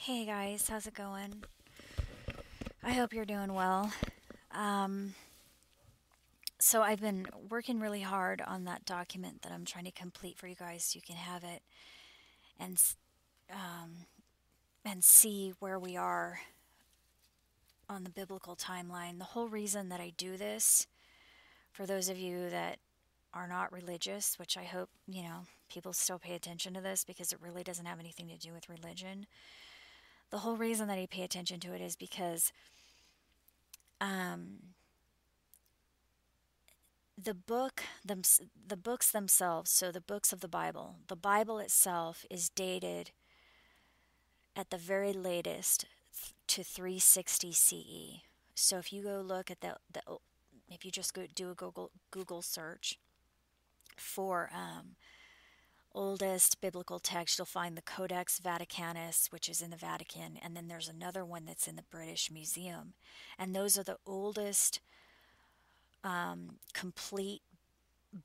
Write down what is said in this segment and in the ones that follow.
Hey guys, how's it going? I hope you're doing well. Um, so I've been working really hard on that document that I'm trying to complete for you guys so you can have it and and see where we are on the biblical timeline. The whole reason that I do this, for those of you that are not religious, which I hope, people still pay attention to this because it really doesn't have anything to do with religion. The whole reason that I pay attention to it is because um, the books themselves, so the books of the Bible itself is dated at the very latest to 360 CE. So if you go look at if you just go do a Google search for oldest biblical text, you'll find the Codex Vaticanus, which is in the Vatican, and then there's another one that's in the British Museum, and those are the oldest complete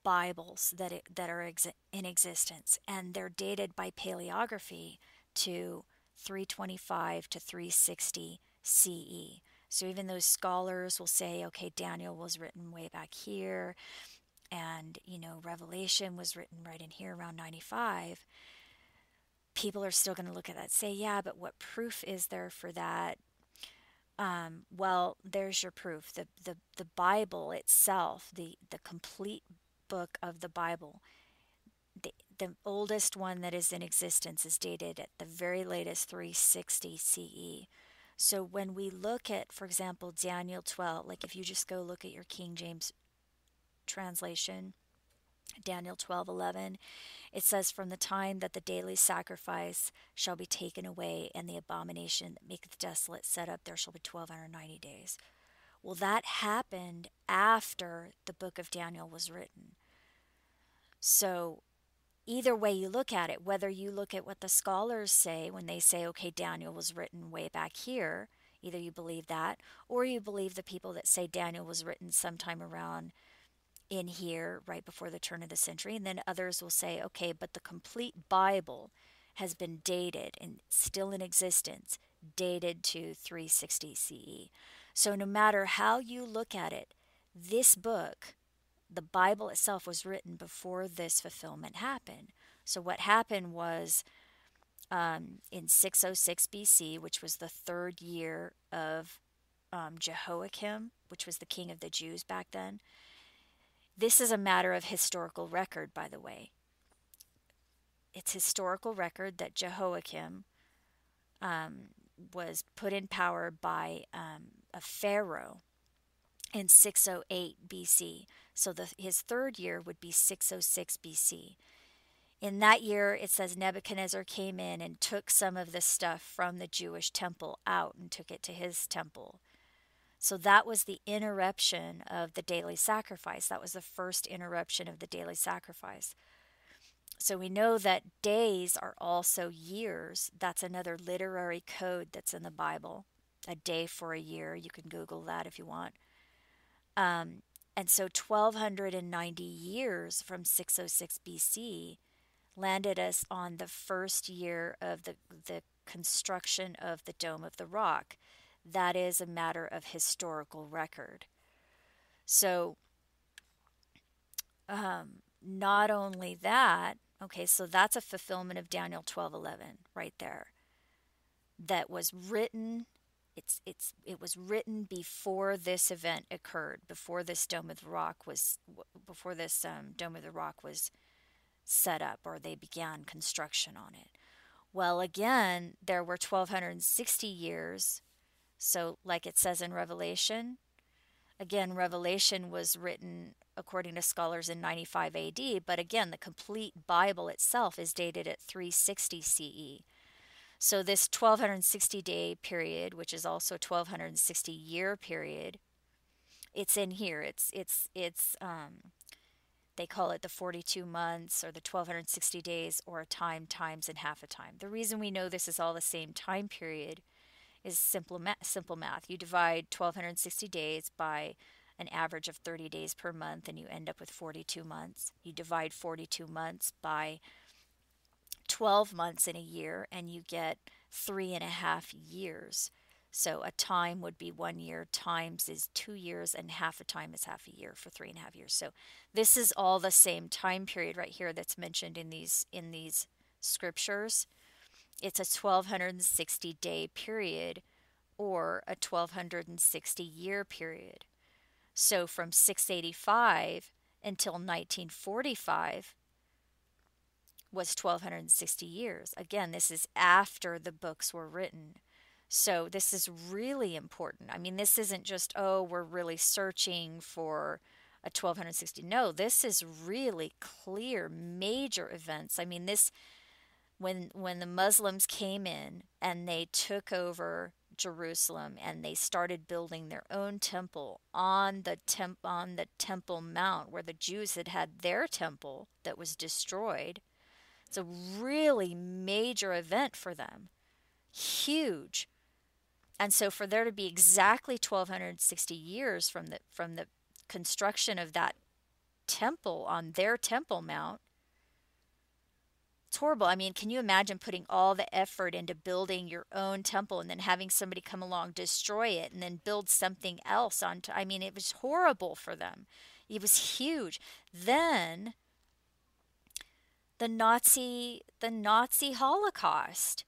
Bibles that are in existence, and they're dated by paleography to 325 to 360 CE. So even those scholars will say, okay, Daniel was written way back here, and Revelation was written right in here around 95. People are still going to look at that and say, yeah, but what proof is there for that? Well, there's your proof. The Bible itself, the complete book of the Bible, the oldest one that is in existence is dated at the very latest 360 CE. So when we look at, for example, Daniel 12, like if you just go look at your King James translation, Daniel 12:11, it says, "From the time that the daily sacrifice shall be taken away, and the abomination that maketh desolate set up, there shall be 1290 days." Well, that happened after the book of Daniel was written. So either way you look at it, whether you look at what the scholars say when they say, okay, Daniel was written way back here, either you believe that, or you believe the people that say Daniel was written sometime around in here right before the turn of the century. And then others will say, okay, but the complete Bible has been dated and still in existence, dated to 360 CE. So no matter how you look at it, this book, the Bible itself, was written before this fulfillment happened. So what happened was in 606 BC, which was the third year of Jehoiakim, which was the king of the Jews back then. This is a matter of historical record, by the way. It's historical record that Jehoiakim was put in power by a pharaoh in 608 BC. So his third year would be 606 BC. In that year, it says Nebuchadnezzar came in and took some of the stuff from the Jewish temple out and took it to his temple. So that was the interruption of the daily sacrifice. That was the first interruption of the daily sacrifice. So we know that days are also years. That's another literary code that's in the Bible. A day for a year. You can Google that if you want. And so 1290 years from 606 BC landed us on the first year of the construction of the Dome of the Rock. That is a matter of historical record. So, not only that, okay, so that's a fulfillment of Daniel 12:11 right there. That was written. It was written before this event occurred, before this Dome of the Rock was set up, or they began construction on it. Well, again, there were 1260 years. So, like it says in Revelation, again, Revelation was written, according to scholars, in 95 AD, but again, the complete Bible itself is dated at 360 CE. So, this 1260 day period, which is also a 1260 year period, it's in here. They call it the 42 months or the 1260 days, or a time times and half a time. The reason we know this is all the same time period is simple math. You divide 1260 days by an average of 30 days per month, and you end up with 42 months. You divide 42 months by 12 months in a year, and you get 3.5 years. So a time would be 1 year, times is 2 years, and half a time is half a year for 3.5 years. So this is all the same time period right here that's mentioned in these scriptures. It's a 1260-day period or a 1260-year period. So from 685 until 1945 was 1260 years. Again, this is after the books were written. So this is really important. I mean, this isn't just, oh, we're really searching for a 1260. No, this is really clear, major events. I mean, this when the Muslims came in and they took over Jerusalem and they started building their own temple on the Temple Mount where the Jews had had their temple that was destroyed. It's a really major event for them. Huge. And so for there to be exactly 1260 years from the construction of that temple on their Temple Mount, it's horrible. I mean, can you imagine putting all the effort into building your own temple and then having somebody come along, destroy it, and then build something else on I mean, it was horrible for them. It was huge. Then the Nazi Holocaust.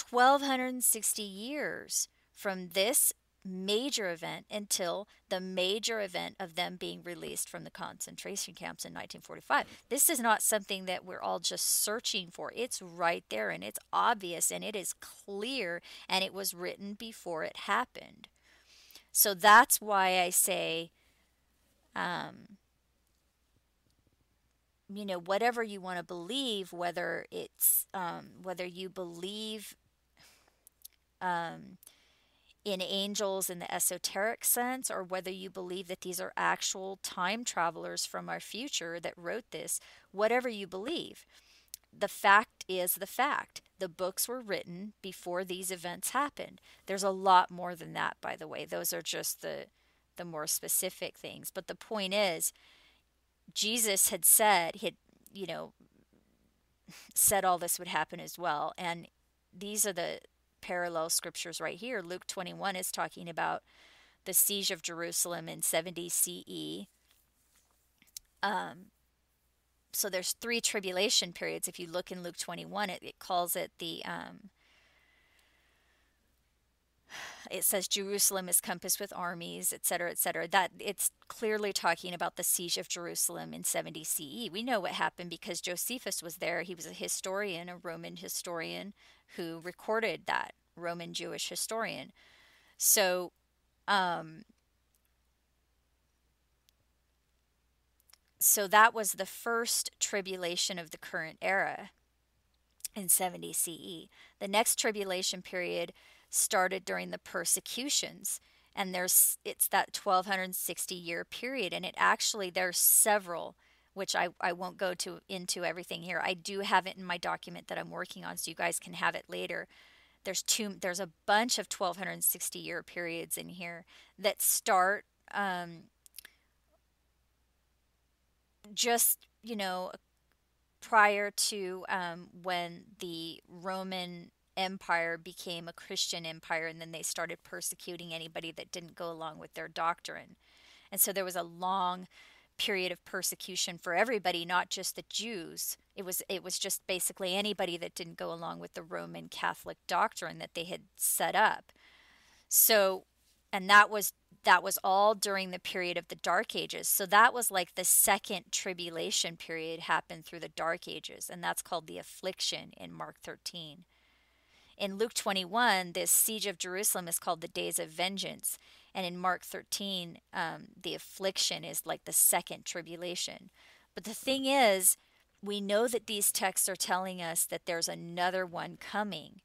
1260 years from this major event until the major event of them being released from the concentration camps in 1945. This is not something that we're all just searching for. It's right there and it's obvious and it is clear and it was written before it happened. So that's why I say, whatever you want to believe, whether it's whether you believe in angels in the esoteric sense, or whether you believe that these are actual time travelers from our future that wrote this, whatever you believe, the fact is the fact. The books were written before these events happened. There's a lot more than that, by the way. Those are just the more specific things. But the point is, Jesus had said, said all this would happen as well. And these are the parallel scriptures right here. Luke 21 is talking about the siege of Jerusalem in 70 CE. So there's 3 tribulation periods. If you look in Luke 21, it calls it it says Jerusalem is compassed with armies, etc., etc. That it's clearly talking about the siege of Jerusalem in 70 CE. We know what happened because Josephus was there. He was a historian, a Roman historian who recorded that, Roman Jewish historian. So so that was the first tribulation of the current era in 70 CE. The next tribulation period started during the persecutions, and it's that 1260 year period, and there's several, which I won't go into everything here. I do have it in my document that I'm working on, so you guys can have it later. There's a bunch of 1260 year periods in here that start just prior to when the Roman Empire became a Christian empire, and then they started persecuting anybody that didn't go along with their doctrine. And so there was a long period of persecution for everybody, not just the Jews. It was just basically anybody that didn't go along with the Roman Catholic doctrine that they had set up. So, and that was all during the period of the Dark Ages. So that was like the second tribulation period happened through the Dark Ages, and that's called the affliction in Mark 13. In Luke 21, this siege of Jerusalem is called the days of vengeance. And in Mark 13, the affliction is like the second tribulation. But the thing is, we know that these texts are telling us that there's another one coming,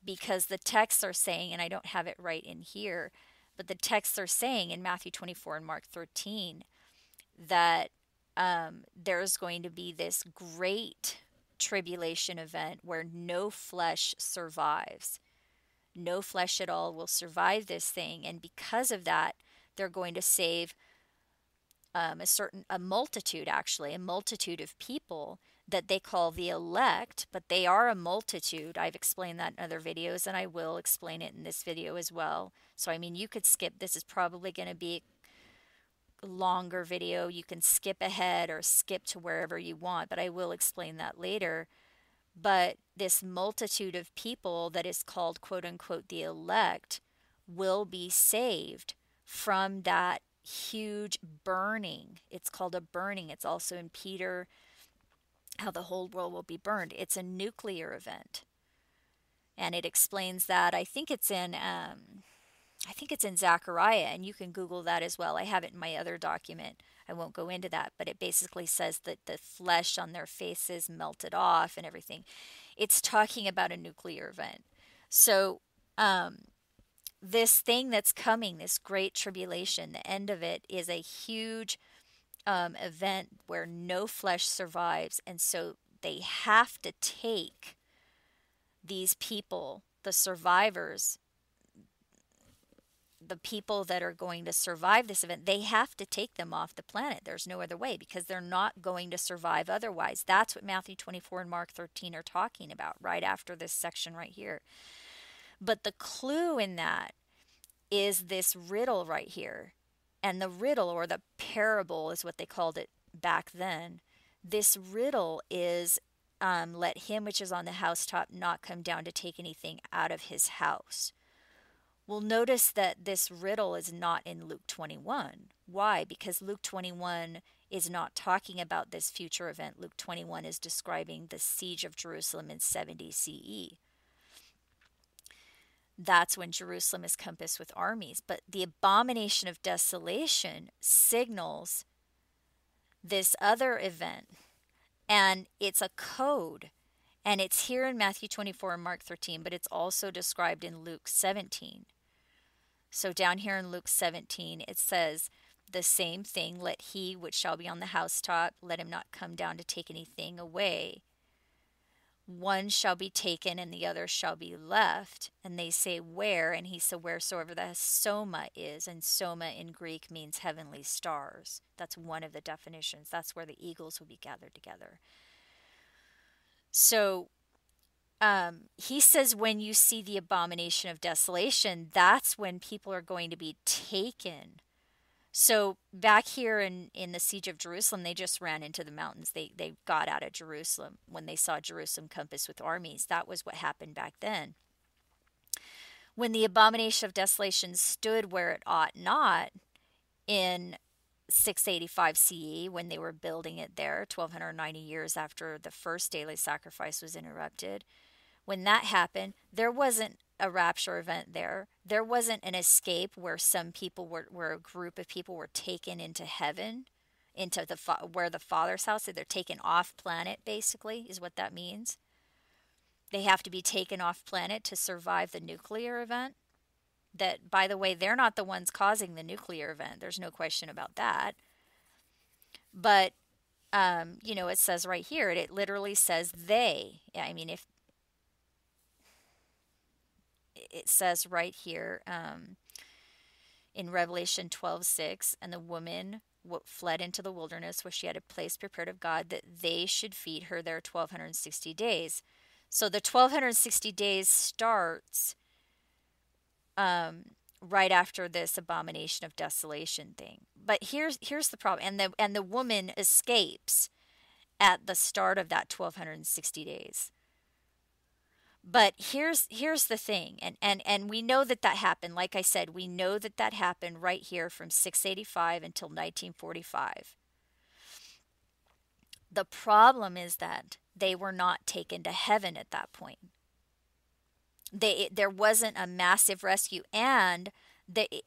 because the texts are saying, and I don't have it right in here, but the texts are saying in Matthew 24 and Mark 13 that there's going to be this great tribulation event where no flesh survives. No flesh at all will survive this thing, and because of that, they're going to save a multitude of people that they call the elect, but they are a multitude. I've explained that in other videos, and I will explain it in this video as well. So, I mean, you could skip. This is probably going to be a longer video. You can skip ahead or skip to wherever you want, but I will explain that later. But this multitude of people that is called, quote unquote, the elect will be saved from that huge burning. It's called a burning. It's also in Peter, how the whole world will be burned. It's a nuclear event. And it explains that. I think it's in Zechariah, and you can Google that as well. I have it in my other document. I won't go into that, but it basically says that the flesh on their faces melted off and everything. It's talking about a nuclear event. So, this thing that's coming, this great tribulation, the end of it is a huge event where no flesh survives. And so they have to take these people, the survivors, the people that are going to survive this event, they have to take them off the planet. There's no other way, because they're not going to survive otherwise. That's what Matthew 24 and Mark 13 are talking about right after this section right here. But the clue in that is this riddle right here. And the riddle, or the parable is what they called it back then. This riddle is, let him which is on the housetop not come down to take anything out of his house. Well, notice that this riddle is not in Luke 21. Why? Because Luke 21 is not talking about this future event. Luke 21 is describing the siege of Jerusalem in 70 CE. That's when Jerusalem is compassed with armies. But the abomination of desolation signals this other event. And it's a code. And it's here in Matthew 24 and Mark 13, but it's also described in Luke 17. So down here in Luke 17, it says the same thing, let he which shall be on the housetop, let him not come down to take anything away. One shall be taken and the other shall be left. And they say, where? And he said, wheresoever the soma is. And soma in Greek means heavenly stars. That's one of the definitions. That's where the eagles will be gathered together. So he says when you see the abomination of desolation, that's when people are going to be taken. So back here in the siege of Jerusalem, they just ran into the mountains. They got out of Jerusalem when they saw Jerusalem compassed with armies. That was what happened back then. When the abomination of desolation stood where it ought not in 685 CE, when they were building it there, 1290 years after the first daily sacrifice was interrupted, when that happened, there wasn't a rapture event there. There wasn't an escape where some people where a group of people were taken into heaven, into where the Father's house. So they're taken off planet, basically, is what that means. They have to be taken off planet to survive the nuclear event. That, by the way, they're not the ones causing the nuclear event. There's no question about that. But, it says right here, it literally says they. I mean, if it says right here in Revelation 12:6, and the woman fled into the wilderness where she had a place prepared of God that they should feed her there 1260 days. So the 1260 days starts right after this abomination of desolation thing. But here's the problem, and the woman escapes at the start of that 1260 days. But here's the thing, and we know that happened. Like I said, we know that happened right here from 685 until 1945. The problem is that they were not taken to heaven at that point. There wasn't a massive rescue, and it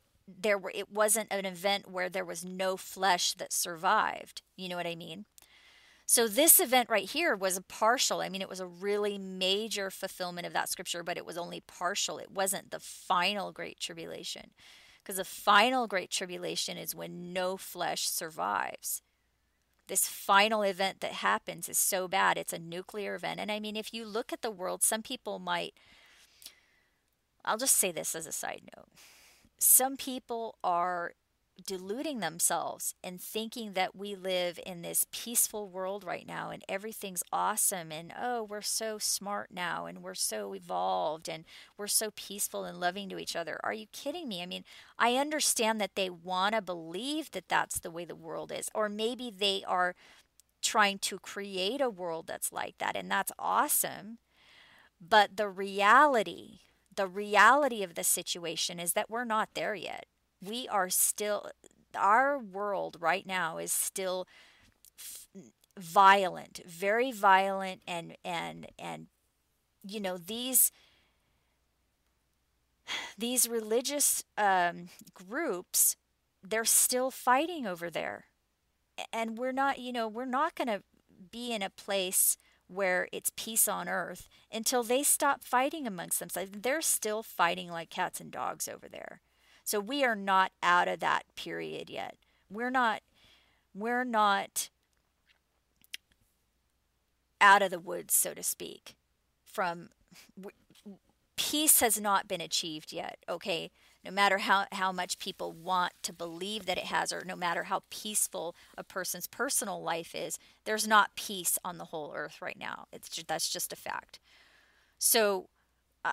wasn't an event where there was no flesh that survived. You know what I mean? So this event right here was a partial. I mean, it was a really major fulfillment of that scripture, but it was only partial. It wasn't the final great tribulation, because the final great tribulation is when no flesh survives. This final event that happens is so bad. It's a nuclear event. And I mean, if you look at the world, some people might, I'll just say this as a side note. Some people are deluding themselves and thinking that we live in this peaceful world right now and everything's awesome and oh, we're so smart now and we're so evolved and we're so peaceful and loving to each other. Are you kidding me? I mean, I understand that they want to believe that that's the way the world is, or maybe they are trying to create a world that's like that, and that's awesome. But the reality of the situation is that we're not there yet. We are still, our world right now is still violent, very violent, and these religious groups, they're still fighting over there, and we're not going to be in a place where it's peace on earth until they stop fighting amongst themselves. They're still fighting like cats and dogs over there. So we are not out of that period yet. We're not out of the woods, so to speak. From Peace has not been achieved yet, okay? No matter how much people want to believe that it has, or no matter how peaceful a person's personal life is, there's not peace on the whole earth right now. That's just a fact. So,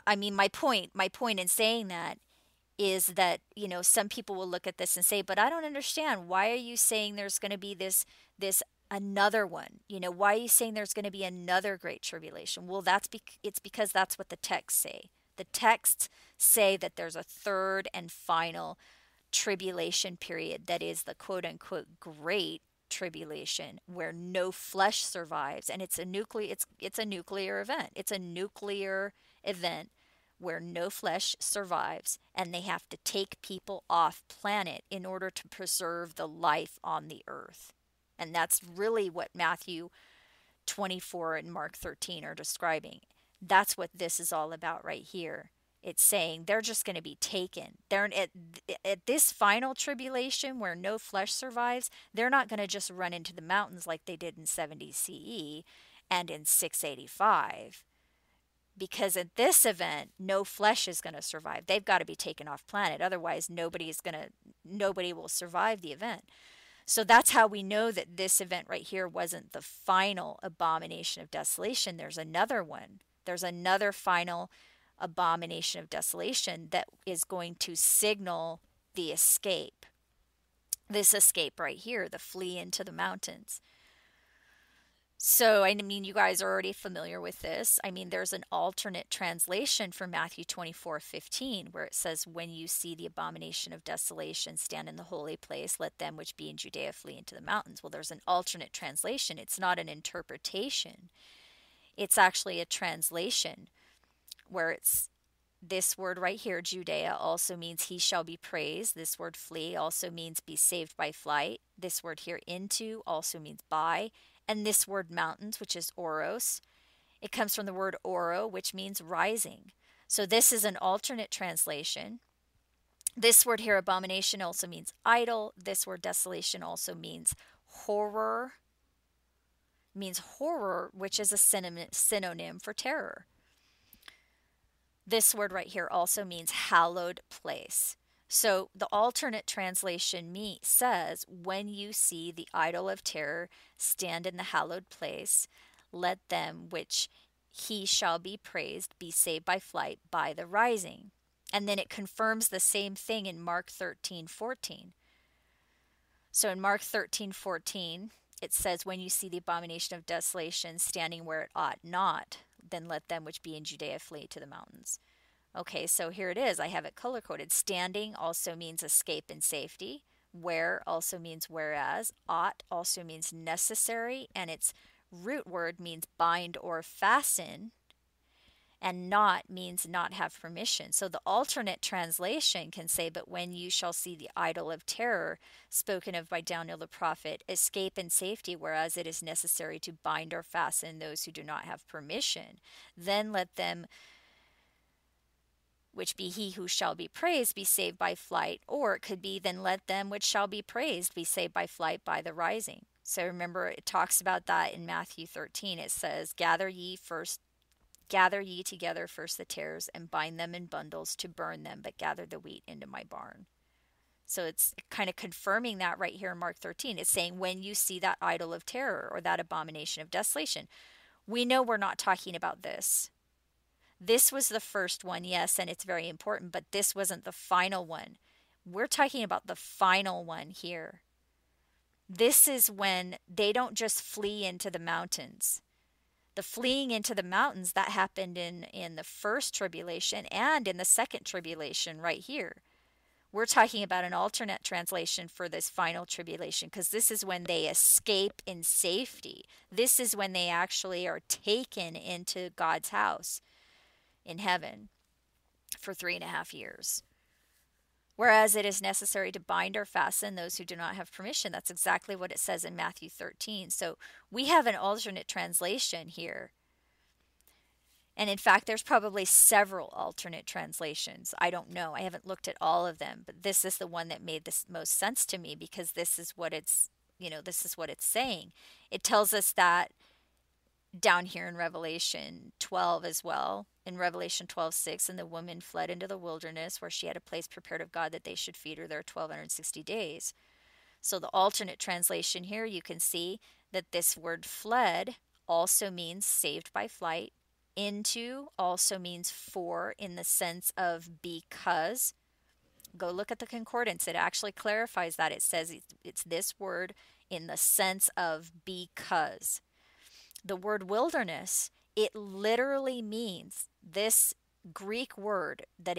I mean, my point in saying that is that, some people will look at this and say, but I don't understand. Why are you saying there's going to be this another one? Why are you saying there's going to be another great tribulation? Well, it's because that's what the texts say. The texts say that there's a third and final tribulation period that is the quote unquote great tribulation, where no flesh survives, and it's a nuclear event. It's a nuclear event where no flesh survives, and they have to take people off planet in order to preserve the life on the earth. And that's really what Matthew 24 and Mark 13 are describing. That's what this is all about right here. It's saying they're just going to be taken. They're at this final tribulation where no flesh survives, they're not going to just run into the mountains like they did in 70 CE and in 685. Because at this event, no flesh is going to survive. They've got to be taken off planet. Otherwise, nobody will survive the event. So that's how we know that this event right here wasn't the final abomination of desolation. There's another one. There's another final abomination of desolation that is going to signal the escape. This escape right here, the flee into the mountains. So, I mean, you guys are already familiar with this. I mean, there's an alternate translation for Matthew 24:15, where it says, when you see the abomination of desolation stand in the holy place, let them which be in Judea flee into the mountains. Well, there's an alternate translation. It's not an interpretation. It's actually a translation where it's this word right here, Judea, also means he shall be praised. This word flee also means be saved by flight. This word here, into, also means by. And this word mountains, which is oros, it comes from the word oro, which means rising. So this is an alternate translation. This word here, abomination, also means idol. This word desolation also means horror, which is a synonym for terror. This word right here also means hallowed place. So the alternate translation says, when you see the idol of terror stand in the hallowed place, let them which he shall be praised be saved by flight by the rising. And then it confirms the same thing in Mark 13:14. So in Mark 13:14, it says, when you see the abomination of desolation standing where it ought not, then let them which be in Judea flee to the mountains. Okay, so here it is. I have it color-coded. Standing also means escape and safety. Where also means whereas. Ought also means necessary, and its root word means bind or fasten. And not means not have permission. So the alternate translation can say, but when you shall see the idol of terror spoken of by Daniel the prophet, escape and safety, whereas it is necessary to bind or fasten those who do not have permission, then let them which be he who shall be praised be saved by flight. Or it could be, then let them which shall be praised be saved by flight by the rising. So remember, it talks about that in Matthew 13. It says, gather ye together first the tares, and bind them in bundles to burn them, but gather the wheat into my barn. So it's kind of confirming that right here in Mark 13. It's saying, when you see that idol of terror or that abomination of desolation. We know we're not talking about this. This was the first one, yes, and it's very important, but this wasn't the final one. We're talking about the final one here. This is when they don't just flee into the mountains. The fleeing into the mountains, that happened in the first tribulation and in the second tribulation right here. We're talking about an alternate translation for this final tribulation, because this is when they escape in safety. This is when they actually are taken into God's house in heaven for 3.5 years. Whereas it is necessary to bind or fasten those who do not have permission. That's exactly what it says in Matthew 13. So we have an alternate translation here. And in fact, there's probably several alternate translations. I don't know. I haven't looked at all of them, but this is the one that made the most sense to me, because this is what it's, this is what it's saying. It tells us that down here in Revelation 12 as well. In Revelation 12:6, and the woman fled into the wilderness, where she had a place prepared of God that they should feed her there 1,260 days. So the alternate translation here, you can see that this word fled also means saved by flight. Into also means for, in the sense of because. Go look at the concordance. It actually clarifies that. It says it's this word in the sense of because. The word wilderness, it literally means this Greek word that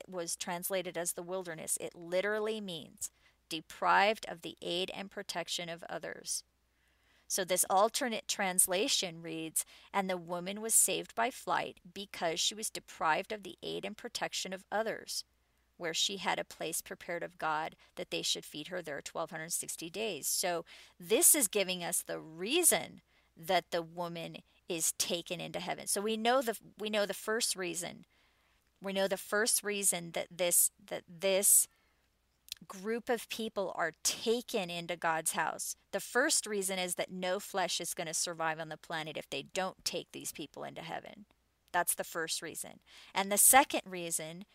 was translated as the wilderness. It literally means deprived of the aid and protection of others. So this alternate translation reads, and the woman was saved by flight because she was deprived of the aid and protection of others, where she had a place prepared of God that they should feed her there 1,260 days. So this is giving us the reason that the woman is taken into heaven. So we know the first reason. We know the first reason that this group of people are taken into God's house. The first reason is that no flesh is going to survive on the planet if they don't take these people into heaven. That's the first reason. And the second reason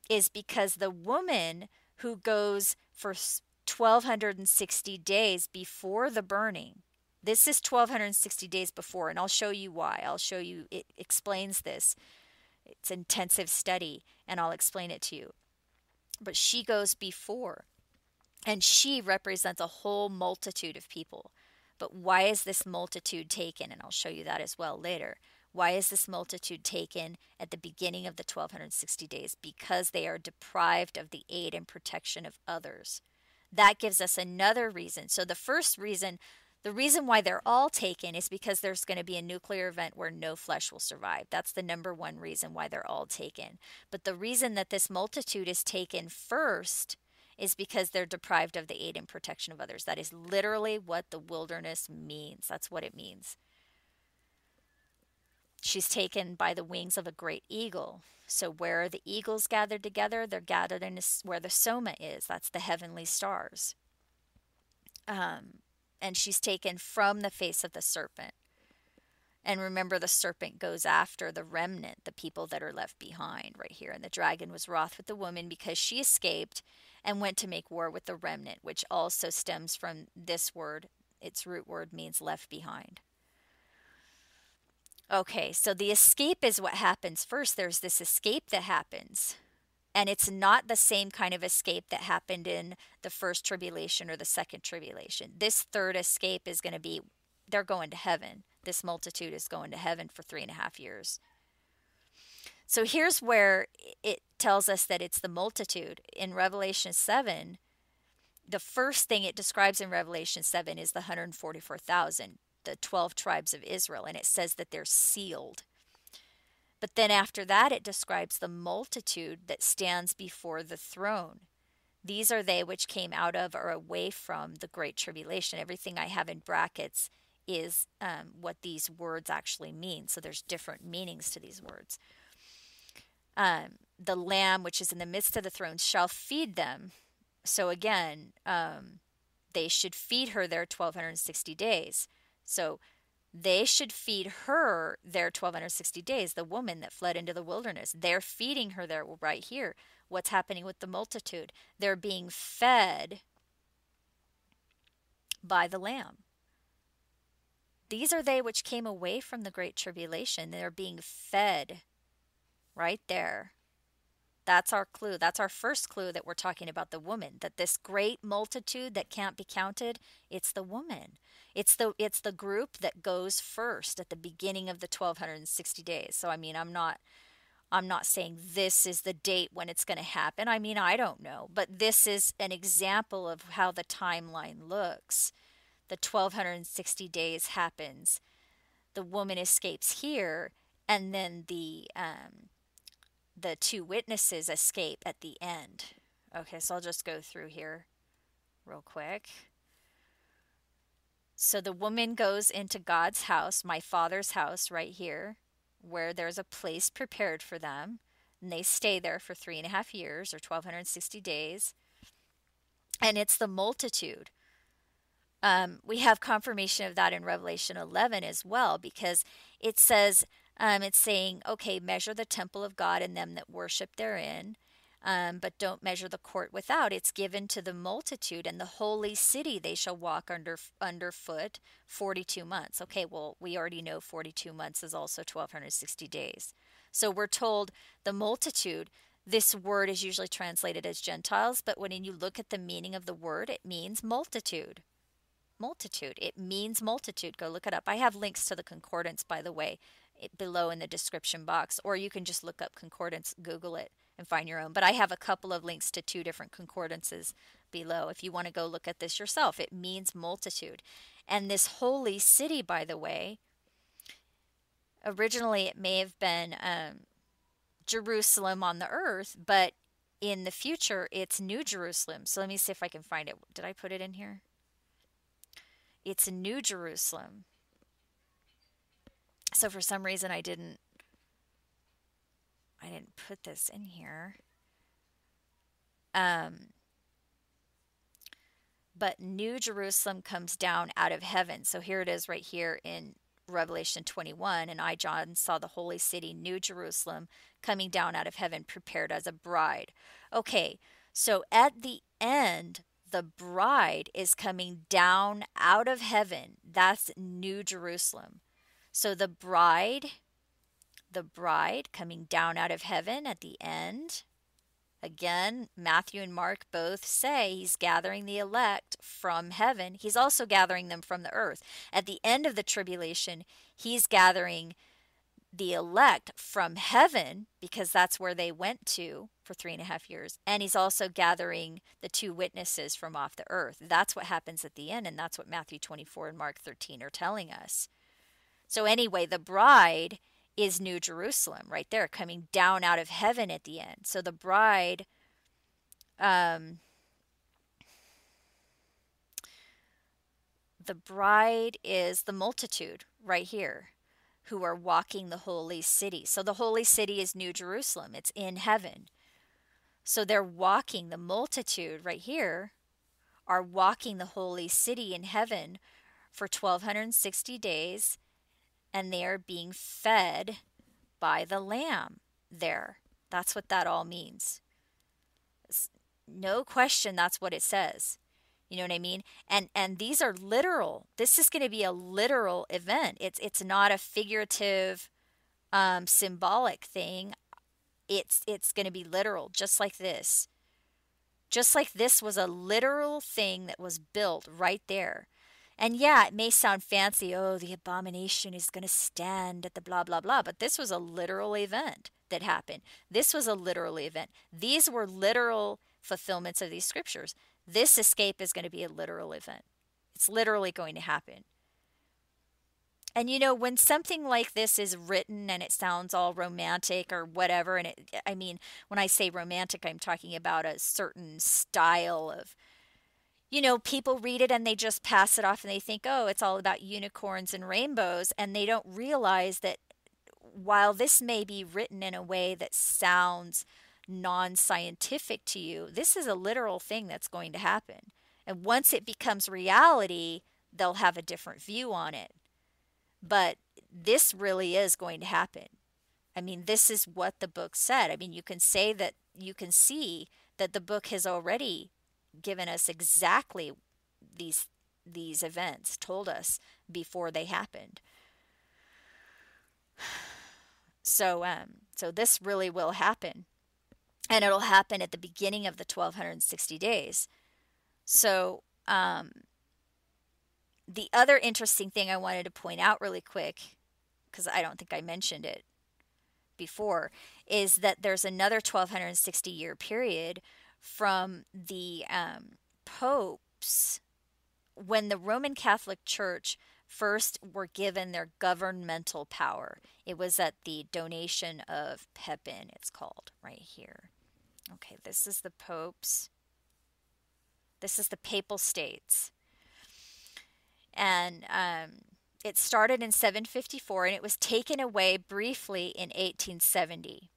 is because the woman who goes for 1,260 days before the burning, this is 1,260 days before, and I'll show you why. I'll show you, it explains this. It's intensive study, and I'll explain it to you. But she goes before, and she represents a whole multitude of people. But why is this multitude taken? And I'll show you that as well later. Why is this multitude taken at the beginning of the 1,260 days? Because they are deprived of the aid and protection of others. That gives us another reason. So the first reason, the reason why they're all taken is because there's going to be a nuclear event where no flesh will survive. That's the number one reason why they're all taken. But the reason that this multitude is taken first is because they're deprived of the aid and protection of others. That is literally what the wilderness means. That's what it means. She's taken by the wings of a great eagle. So where are the eagles gathered together? They're gathered in where the soma is. That's the heavenly stars. And she's taken from the face of the serpent. And remember, the serpent goes after the remnant, the people that are left behind right here. And the dragon was wroth with the woman because she escaped and went to make war with the remnant, which also stems from this word. Its root word means left behind. Okay, so the escape is what happens first. There's this escape that happens. And it's not the same kind of escape that happened in the first tribulation or the second tribulation. This third escape is going to be, they're going to heaven. This multitude is going to heaven for 3.5 years. So here's where it tells us that it's the multitude. In Revelation 7, the first thing it describes in Revelation 7 is the 144,000, the 12 tribes of Israel. And it says that they're sealed. But then after that, it describes the multitude that stands before the throne. These are they which came out of or away from the great tribulation. Everything I have in brackets is what these words actually mean. So there's different meanings to these words. The Lamb which is in the midst of the throne shall feed them. So again, they should feed her there 1,260 days. So They should feed her their 1260 days, the woman that fled into the wilderness. They're feeding her there right here. What's happening with the multitude? They're being fed by the Lamb. These are they which came away from the great tribulation. They're being fed right there. That's our clue. That's our first clue that we're talking about the woman. That this great multitude that can't be counted, it's the woman. It's the group that goes first at the beginning of the 1260 days. So I mean, I'm not saying this is the date when it's going to happen. I mean, I don't know, but this is an example of how the timeline looks. The 1260 days happens. The woman escapes here, and then the two witnesses escape at the end. Okay, so I'll just go through here real quick. So the woman goes into God's house, my Father's house right here, where there's a place prepared for them. And they stay there for 3.5 years, or 1260 days. And it's the multitude. We have confirmation of that in Revelation 11 as well, because it says, it's saying, okay, measure the temple of God and them that worship therein, but don't measure the court without. It's given to the multitude, and the holy city they shall walk underfoot 42 months. Okay, well, we already know 42 months is also 1260 days. So we're told the multitude. This word is usually translated as Gentiles, but when you look at the meaning of the word, it means multitude. Multitude. It means multitude. Go look it up. I have links to the concordance, by the way, below in the description box, or you can just look up concordance, Google it, and find your own. But I have a couple of links to 2 different concordances below if you want to go look at this yourself. It means multitude. And this holy city, by the way, originally it may have been Jerusalem on the earth, but in the future it's New Jerusalem. So let me see if I can find it. Did I put it in here? It's New Jerusalem. So for some reason I didn't put this in here. But New Jerusalem comes down out of heaven. So here it is right here in Revelation 21. And I, John, saw the holy city, New Jerusalem, coming down out of heaven, prepared as a bride. Okay, so at the end, the bride is coming down out of heaven. That's New Jerusalem. So the bride coming down out of heaven at the end. Again, Matthew and Mark both say he's gathering the elect from heaven. He's also gathering them from the earth. At the end of the tribulation, he's gathering the elect from heaven, because that's where they went to for 3.5 years. And he's also gathering the 2 witnesses from off the earth. That's what happens at the end, and that's what Matthew 24 and Mark 13 are telling us. So anyway, the bride is New Jerusalem right there, coming down out of heaven at the end. So the bride, is the multitude right here who are walking the holy city. So the holy city is New Jerusalem. It's in heaven. So they're walking, the multitude right here are walking the holy city in heaven for 1260 days, and they are being fed by the Lamb there. That's what that all means. No question, that's what it says. You know what I mean? And these are literal. This is going to be a literal event. It's not a figurative, symbolic thing. It's going to be literal, just like this. Just like this was a literal thing that was built right there. And yeah, it may sound fancy. Oh, the abomination is going to stand at the blah, blah, blah. But this was a literal event that happened. This was a literal event. These were literal fulfillments of these scriptures. This escape is going to be a literal event. It's literally going to happen. And you know, when something like this is written and it sounds all romantic or whatever, and I mean, when I say romantic, I'm talking about a certain style of, you know, people read it and they just pass it off and they think, oh, it's all about unicorns and rainbows. And they don't realize that while this may be written in a way that sounds non-scientific to you, this is a literal thing that's going to happen. And once it becomes reality, they'll have a different view on it. But this really is going to happen. I mean, this is what the book said. I mean, you can say that, you can see that the book has already given us exactly these these events, told us before they happened. So this really will happen, and it'll happen at the beginning of the 1260 days. So the other interesting thing I wanted to point out really quick, because I don't think I mentioned it before, is that there's another 1260 year period from the popes when the Roman Catholic Church first were given their governmental power. It was at the donation of Pepin, it's called right here. Okay, this is the popes. This is the papal states. And it started in 754 and it was taken away briefly in 1870,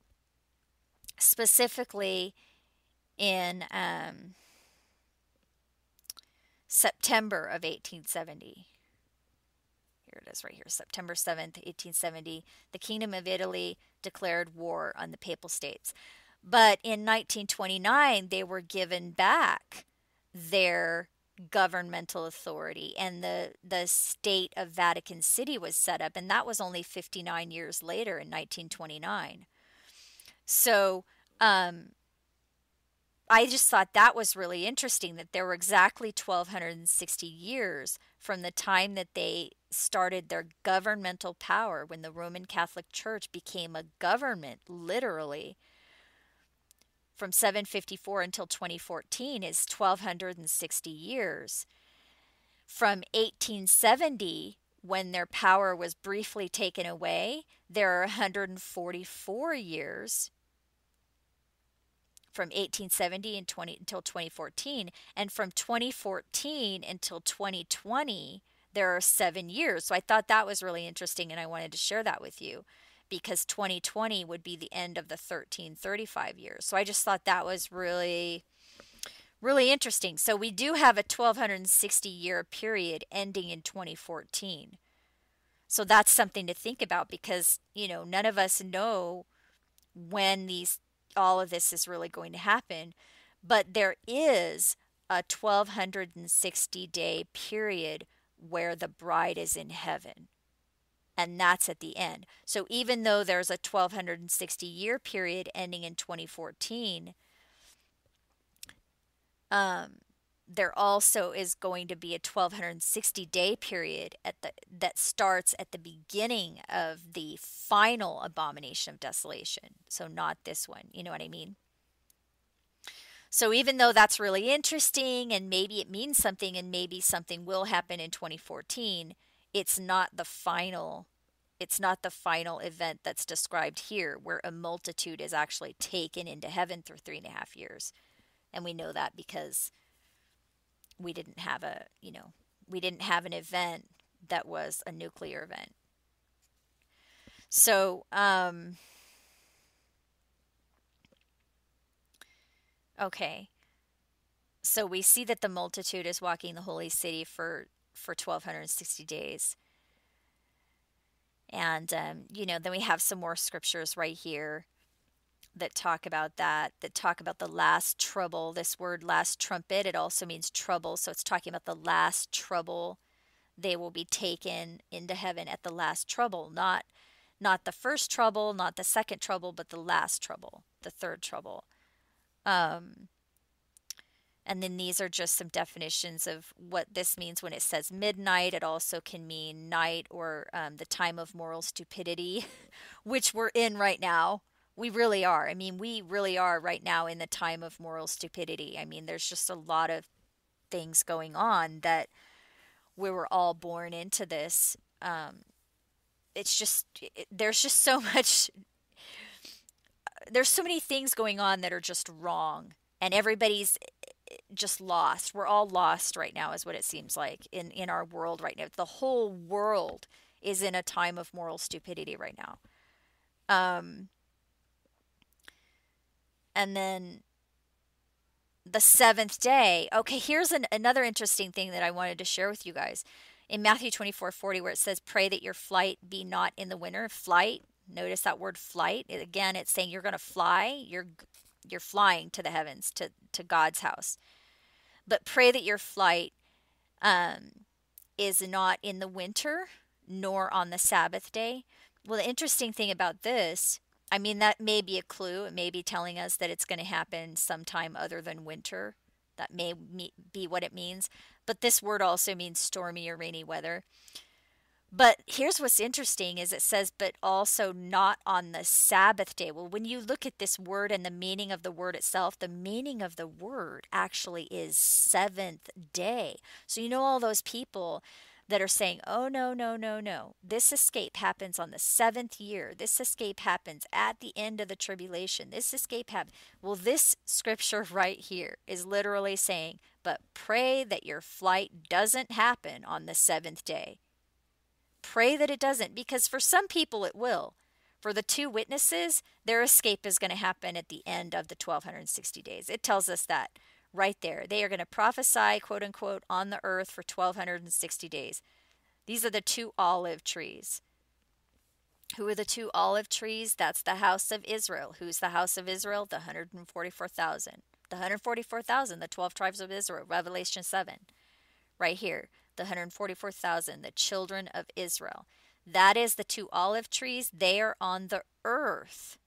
specifically in September of 1870. Here it is right here, September 7th, 1870. The Kingdom of Italy declared war on the Papal States. But in 1929, they were given back their governmental authority, and the state of Vatican City was set up, and that was only 59 years later in 1929. So I just thought that was really interesting, that there were exactly 1260 years from the time that they started their governmental power, when the Roman Catholic Church became a government, literally, from 754 until 2014 is 1260 years. From 1870, when their power was briefly taken away, there are 144 years from 1870 until 2014, and from 2014 until 2020 there are 7 years. So I thought that was really interesting, and I wanted to share that with you, because 2020 would be the end of the 1335 years. So I just thought that was really interesting. So we do have a 1260 year period ending in 2014. So that's something to think about, because none of us know when all of this is really going to happen, but there is a 1260-day period where the bride is in heaven, and that's at the end. So even though there's a 1260-year period ending in 2014, there also is going to be a 1260-day period that starts at the beginning of the final abomination of desolation. So not this one, you know what I mean? So even though that's really interesting, and maybe it means something, and maybe something will happen in 2014, it's not the final event that's described here, where a multitude is actually taken into heaven for 3.5 years. And we know that because we didn't have an event that was a nuclear event. So okay, so we see that the multitude is walking the holy city for 1260 days. And then we have some more scriptures right here that talk about the last trouble. This word last trumpet, it also means trouble. So it's talking about the last trouble. They will be taken into heaven at the last trouble. Not the first trouble, not the second trouble, but the last trouble, the third trouble. And then these are just some definitions of what this means when it says midnight. It also can mean night, or the time of moral stupidity, which we're in right now. We really are. I mean, we really are right now in the time of moral stupidity. I mean, there's just a lot of things going on that we were all born into this. There's just so much, there's so many things going on that are just wrong, and everybody's just lost. We're all lost right now, is what it seems like in our world right now. The whole world is in a time of moral stupidity right now. And then the seventh day. Okay, here's another interesting thing that I wanted to share with you guys. In Matthew 24:40, where it says, pray that your flight be not in the winter. Flight, notice that word flight. Again, it's saying you're going to fly. You're flying to the heavens, to God's house. But pray that your flight is not in the winter, nor on the Sabbath day. Well, the interesting thing about this, I mean, that may be a clue. It may be telling us that it's going to happen sometime other than winter. That may be what it means. But this word also means stormy or rainy weather. But here's what's interesting is it says, but also not on the Sabbath day. Well, when you look at this word and the meaning of the word itself, the meaning of the word actually is seventh day. So you know all those people that are saying, oh, no, no, no, no. This escape happens on the seventh year. This escape happens at the end of the tribulation. This escape happens. Well, this scripture right here is literally saying, but pray that your flight doesn't happen on the seventh day. Pray that it doesn't, because for some people it will. For the two witnesses, their escape is going to happen at the end of the 1260 days. It tells us that right there. They are going to prophesy, quote unquote, on the earth for 1260 days. These are the two olive trees. Who are the two olive trees? That's the house of Israel. Who's the house of Israel? The 144,000. The 144,000, the 12 tribes of Israel, Revelation 7. Right here, the 144,000, the children of Israel. That is the two olive trees. They are on the earth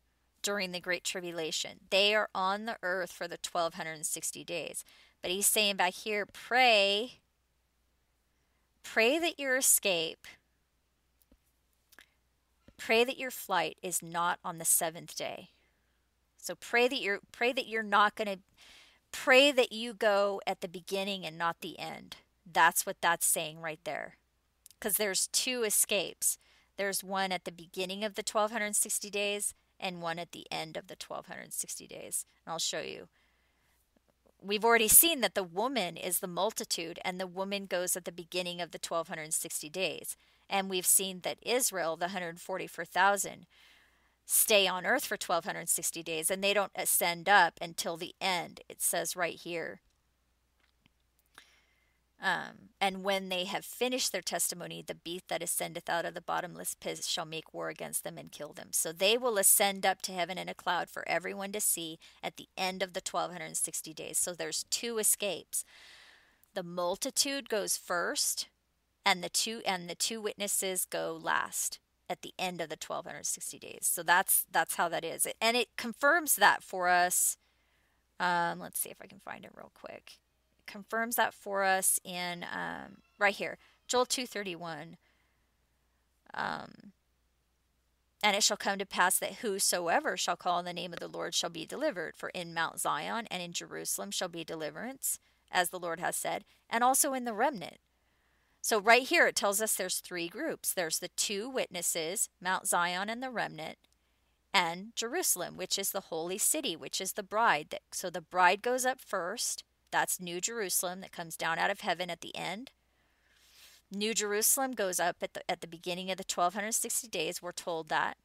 during the Great Tribulation. They are on the earth for the 1260 days. But he's saying back here, pray that your escape, pray that your flight is not on the seventh day. So pray that you're not going to, pray that you go at the beginning and not the end. That's what that's saying right there. Because there's two escapes. There's one at the beginning of the 1260 days and one at the end of the 1260 days. And I'll show you. We've already seen that the woman is the multitude, and the woman goes at the beginning of the 1260 days. And we've seen that Israel, the 144,000, stay on earth for 1260 days, and they don't ascend up until the end. It says right here. And when they have finished their testimony, the beast that ascendeth out of the bottomless pit shall make war against them and kill them. So they will ascend up to heaven in a cloud for everyone to see at the end of the 1260 days. So there's two escapes. The multitude goes first, and the two witnesses go last at the end of the 1260 days. So that's how that is. And it confirms that for us. Let's see if I can find it real quick. Confirms that for us in right here, Joel 2:31. And it shall come to pass that whosoever shall call on the name of the Lord shall be delivered. For in Mount Zion and in Jerusalem shall be deliverance, as the Lord has said, and also in the remnant. So right here it tells us there's three groups. There's the two witnesses, Mount Zion and the remnant, and Jerusalem, which is the holy city, which is the bride. So the bride goes up first. That's New Jerusalem that comes down out of heaven at the end. New Jerusalem goes up at the beginning of the 1260 days. We're told that.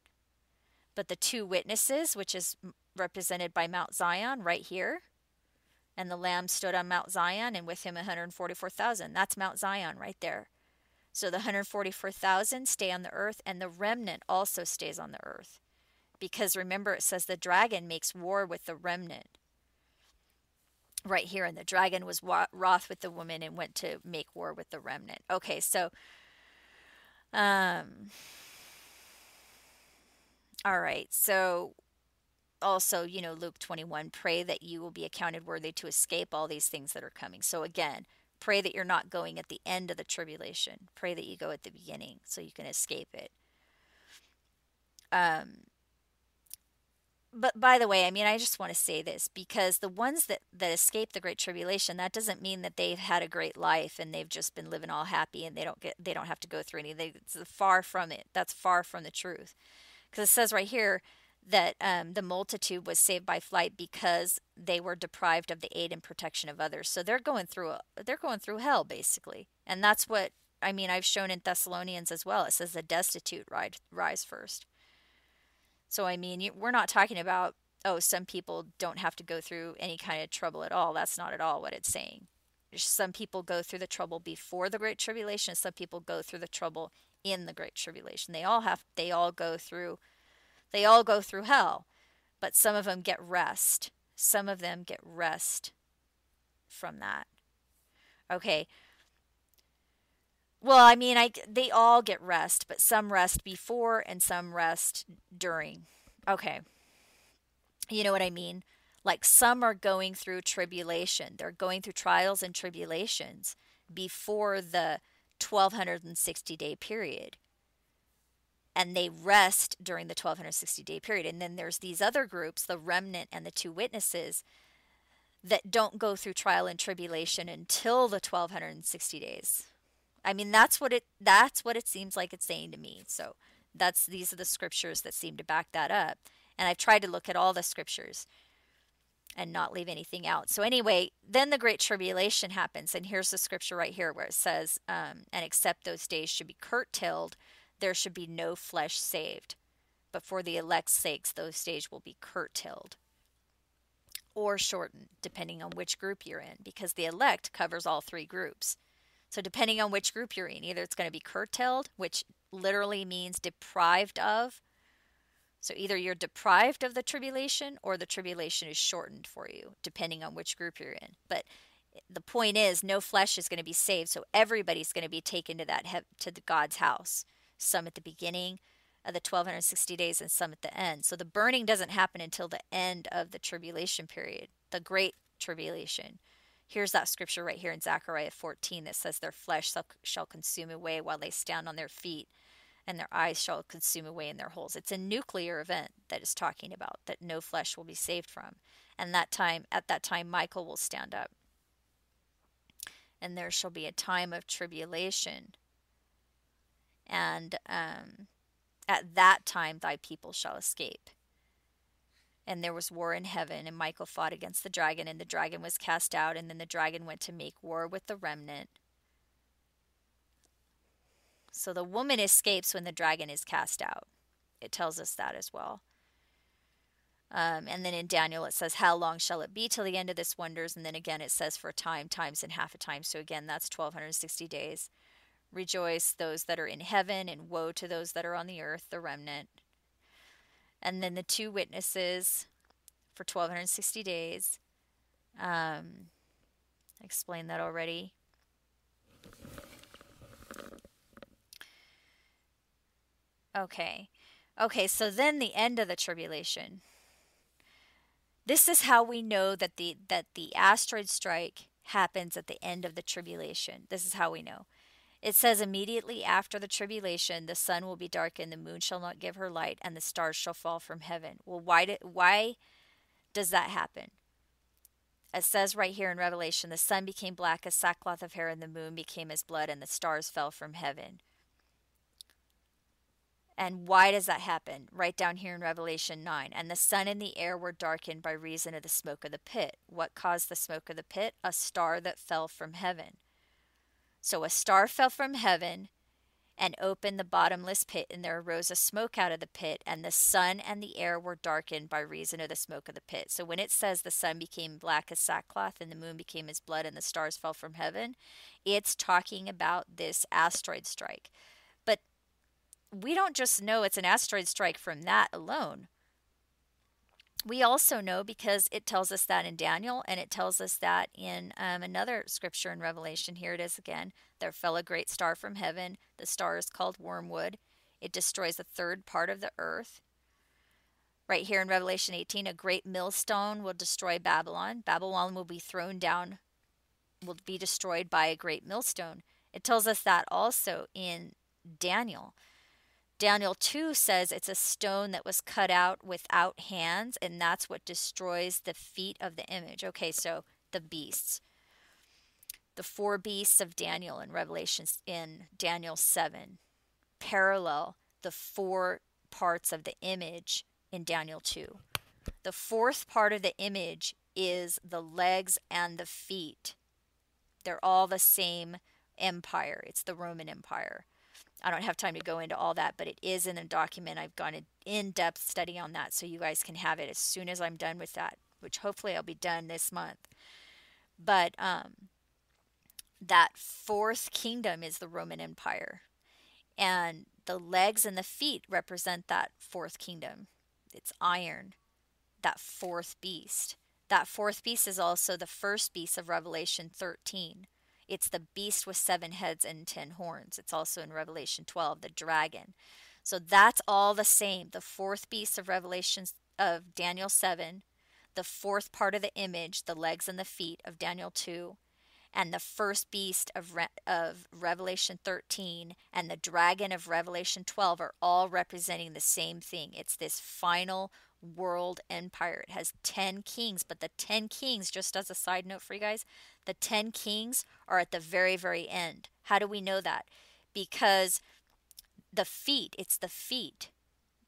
But the two witnesses, which is represented by Mount Zion right here, and the Lamb stood on Mount Zion, and with him 144,000. That's Mount Zion right there. So the 144,000 stay on the earth, and the remnant also stays on the earth. Because remember, it says the dragon makes war with the remnant. Right here, and the dragon was wroth with the woman and went to make war with the remnant. Okay, so all right, so also, Luke 21, pray that you will be accounted worthy to escape all these things that are coming. So again, pray that you're not going at the end of the tribulation. Pray that you go at the beginning so you can escape it. But by the way, I just want to say this, because the ones that escape the Great Tribulation, that doesn't mean that they've had a great life and they've just been living all happy and they don't have to go through anything. It's far from it. That's far from the truth. Because it says right here that the multitude was saved by flight because they were deprived of the aid and protection of others. So they're going through hell basically, and that's what I've shown in Thessalonians as well. It says the destitute rise first. So, we're not talking about, some people don't have to go through any kind of trouble at all. That's not at all what it's saying. some people go through the trouble before the Great Tribulation. Some people go through the trouble in the Great Tribulation. They all go through hell, but some of them get rest. Some of them get rest from that. Okay. Well, I mean, they all get rest, but some rest before and some rest during. Okay. You know what I mean? Like some are going through tribulation. They're going through trials and tribulations before the 1260-day period. And they rest during the 1260-day period. And then there's these other groups, the remnant and the two witnesses, that don't go through trial and tribulation until the 1260 days. I mean, that's what it seems like it's saying to me. So these are the scriptures that seem to back that up. And I've tried to look at all the scriptures and not leave anything out. So anyway, then the Great Tribulation happens. And here's the scripture right here where it says, and except those days should be curtailed, there should be no flesh saved. But for the elect's sakes, those days will be curtailed or shortened, depending on which group you're in, because the elect covers all three groups. So depending on which group you're in, either it's going to be curtailed, which literally means deprived of. So either you're deprived of the tribulation or the tribulation is shortened for you, depending on which group you're in. But the point is, no flesh is going to be saved, so everybody's going to be taken to God's house. Some at the beginning of the 1260 days and some at the end. So the burning doesn't happen until the end of the tribulation period, the Great Tribulation. Here's that scripture right here in Zechariah 14 that says their flesh shall consume away while they stand on their feet, and their eyes shall consume away in their holes. It's a nuclear event that is talking about that no flesh will be saved from. And at that time, Michael will stand up. And there shall be a time of tribulation. And at that time thy people shall escape. And there was war in heaven, and Michael fought against the dragon, and the dragon was cast out, and then the dragon went to make war with the remnant. So the woman escapes when the dragon is cast out. It tells us that as well. And then in Daniel it says, how long shall it be till the end of this wonders? And then again it says for a time, times, and half a time. So again, that's 1260 days. Rejoice those that are in heaven, and woe to those that are on the earth, the remnant. And then the two witnesses for 1260 days. I explained that already. Okay, so then the end of the tribulation. This is how we know that the asteroid strike happens at the end of the tribulation. This is how we know. It says immediately after the tribulation, the sun will be darkened, the moon shall not give her light, and the stars shall fall from heaven. Well, why does that happen? It says right here in Revelation, the sun became black as sackcloth of hair, and the moon became as blood, and the stars fell from heaven. And why does that happen? Right down here in Revelation 9. And the sun and the air were darkened by reason of the smoke of the pit. What caused the smoke of the pit? A star that fell from heaven. So a star fell from heaven and opened the bottomless pit, and there arose a smoke out of the pit, and the sun and the air were darkened by reason of the smoke of the pit. So when it says the sun became black as sackcloth and the moon became as blood and the stars fell from heaven, it's talking about this asteroid strike. But we don't just know it's an asteroid strike from that alone. We also know because it tells us that in Daniel, and it tells us that in another scripture in Revelation. Here it is again. There fell a great star from heaven. The star is called wormwood. It destroys a third part of the earth. Right here in Revelation 18, a great millstone will destroy Babylon. Babylon will be thrown down, will be destroyed by a great millstone. It tells us that also in Daniel. Daniel 2 says it's a stone that was cut out without hands, and that's what destroys the feet of the image. Okay, so the beasts. The four beasts of Daniel in Revelation, in Daniel 7, parallel the four parts of the image in Daniel 2. The fourth part of the image is the legs and the feet. They're all the same empire. It's the Roman Empire. I don't have time to go into all that, but it is in a document. I've gone an in-depth study on that, so you guys can have it as soon as I'm done with that, which hopefully I'll be done this month. But That fourth kingdom is the Roman Empire. And the legs and the feet represent that fourth kingdom. It's iron, that fourth beast. That fourth beast is also the first beast of Revelation 13. It's the beast with 7 heads and 10 horns. It's also in Revelation 12, the dragon. So that's all the same. The fourth beast of Revelation of Daniel 7, the fourth part of the image, the legs and the feet of Daniel 2, and the first beast of Revelation 13 and the dragon of Revelation 12 are all representing the same thing. It's this final world empire. It has 10 kings, but the 10 kings, just as a side note for you guys, the 10 kings are at the very, very end. How do we know that? Because the feet, it's the feet.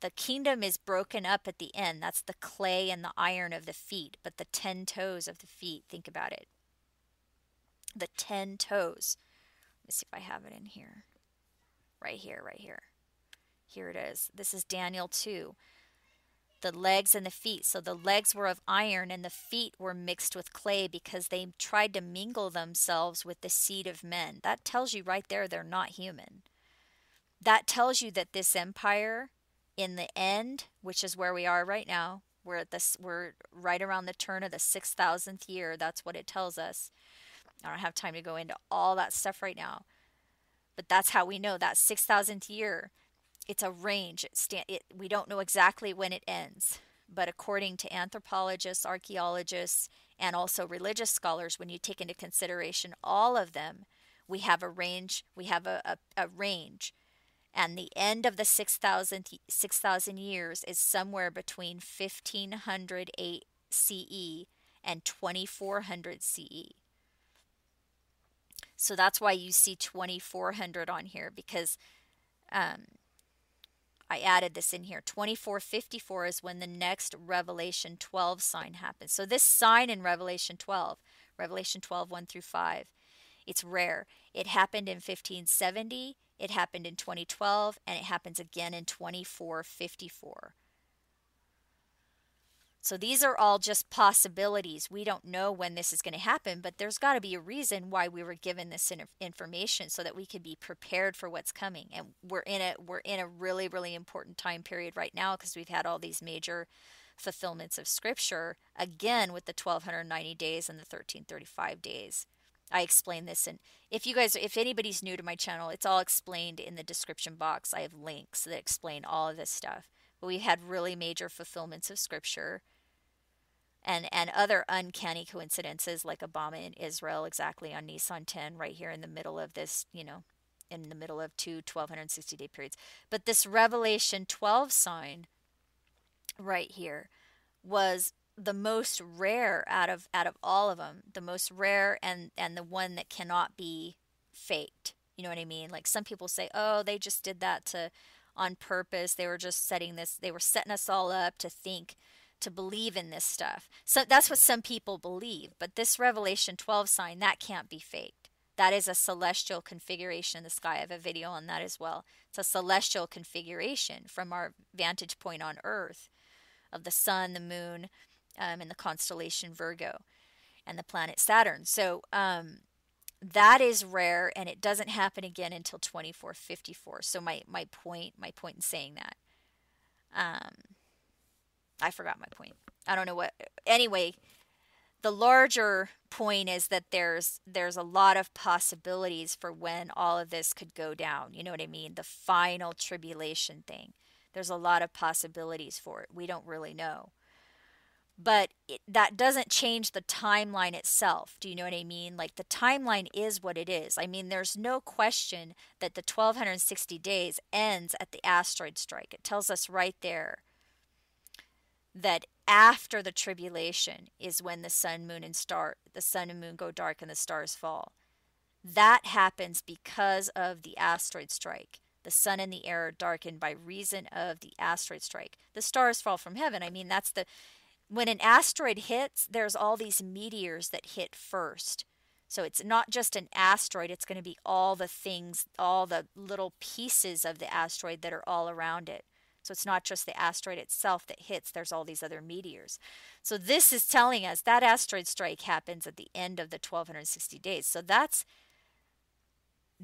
The kingdom is broken up at the end. That's the clay and the iron of the feet, but the 10 toes of the feet, think about it. The 10 toes. Let me see if I have it in here. Right here, right here. Here it is. This is Daniel 2. The legs and the feet. So the legs were of iron and the feet were mixed with clay because they tried to mingle themselves with the seed of men. That tells you right there they're not human. That tells you that this empire in the end, which is where we are right now, we're right around the turn of the 6,000th year. That's what it tells us. I don't have time to go into all that stuff right now. But that's how we know that 6,000th year, it's a range. We don't know exactly when it ends. But according to anthropologists, archaeologists, and also religious scholars, when you take into consideration all of them, we have a range. We have a range. And the end of the 6,000 years is somewhere between 1500 CE and 2400 CE. So that's why you see 2400 on here, because I added this in here. 2454 is when the next Revelation 12 sign happens. So this sign in Revelation 12, Revelation 12, 1 through 5, it's rare. It happened in 1570, it happened in 2012, and it happens again in 2454. So these are all just possibilities. We don't know when this is going to happen, but there's got to be a reason why we were given this information so that we could be prepared for what's coming. And we're in a really, really important time period right now because we've had all these major fulfillments of scripture, again with the 1290 days and the 1335 days. I explain this, and if anybody's new to my channel, it's all explained in the description box. I have links that explain all of this stuff. But we've had really major fulfillments of scripture and other uncanny coincidences like Obama in Israel exactly on Nisan 10 right here in the middle of this, in the middle of two 1260-day periods. But this Revelation 12 sign right here was the most rare out of all of them, the most rare and the one that cannot be faked. You know what I mean? Like some people say, oh, they just did that on purpose. They were just setting us all up to believe in this stuff. So that's what some people believe. But this Revelation 12 sign, that can't be faked. That is a celestial configuration in the sky. I have a video on that as well. It's a celestial configuration from our vantage point on Earth of the sun, the moon, and the constellation Virgo, and the planet Saturn. So that is rare, and it doesn't happen again until 2454. So my point in saying that, I forgot my point. I don't know what. Anyway, the larger point is that there's a lot of possibilities for when all of this could go down. You know what I mean? The final tribulation thing. There's a lot of possibilities for it. We don't really know. But that doesn't change the timeline itself. Do you know what I mean? Like the timeline is what it is. I mean, there's no question that the 1260 days ends at the asteroid strike. It tells us right there that after the tribulation is when the sun and moon go dark and the stars fall. That happens because of the asteroid strike. The sun and the air are darkened by reason of the asteroid strike. The stars fall from heaven. I mean, when an asteroid hits, there's all these meteors that hit first. So it's not just an asteroid, it's going to be all the things, all the little pieces of the asteroid that are all around it. So it's not just the asteroid itself that hits, there's all these other meteors. So this is telling us that asteroid strike happens at the end of the 1260 days. So that's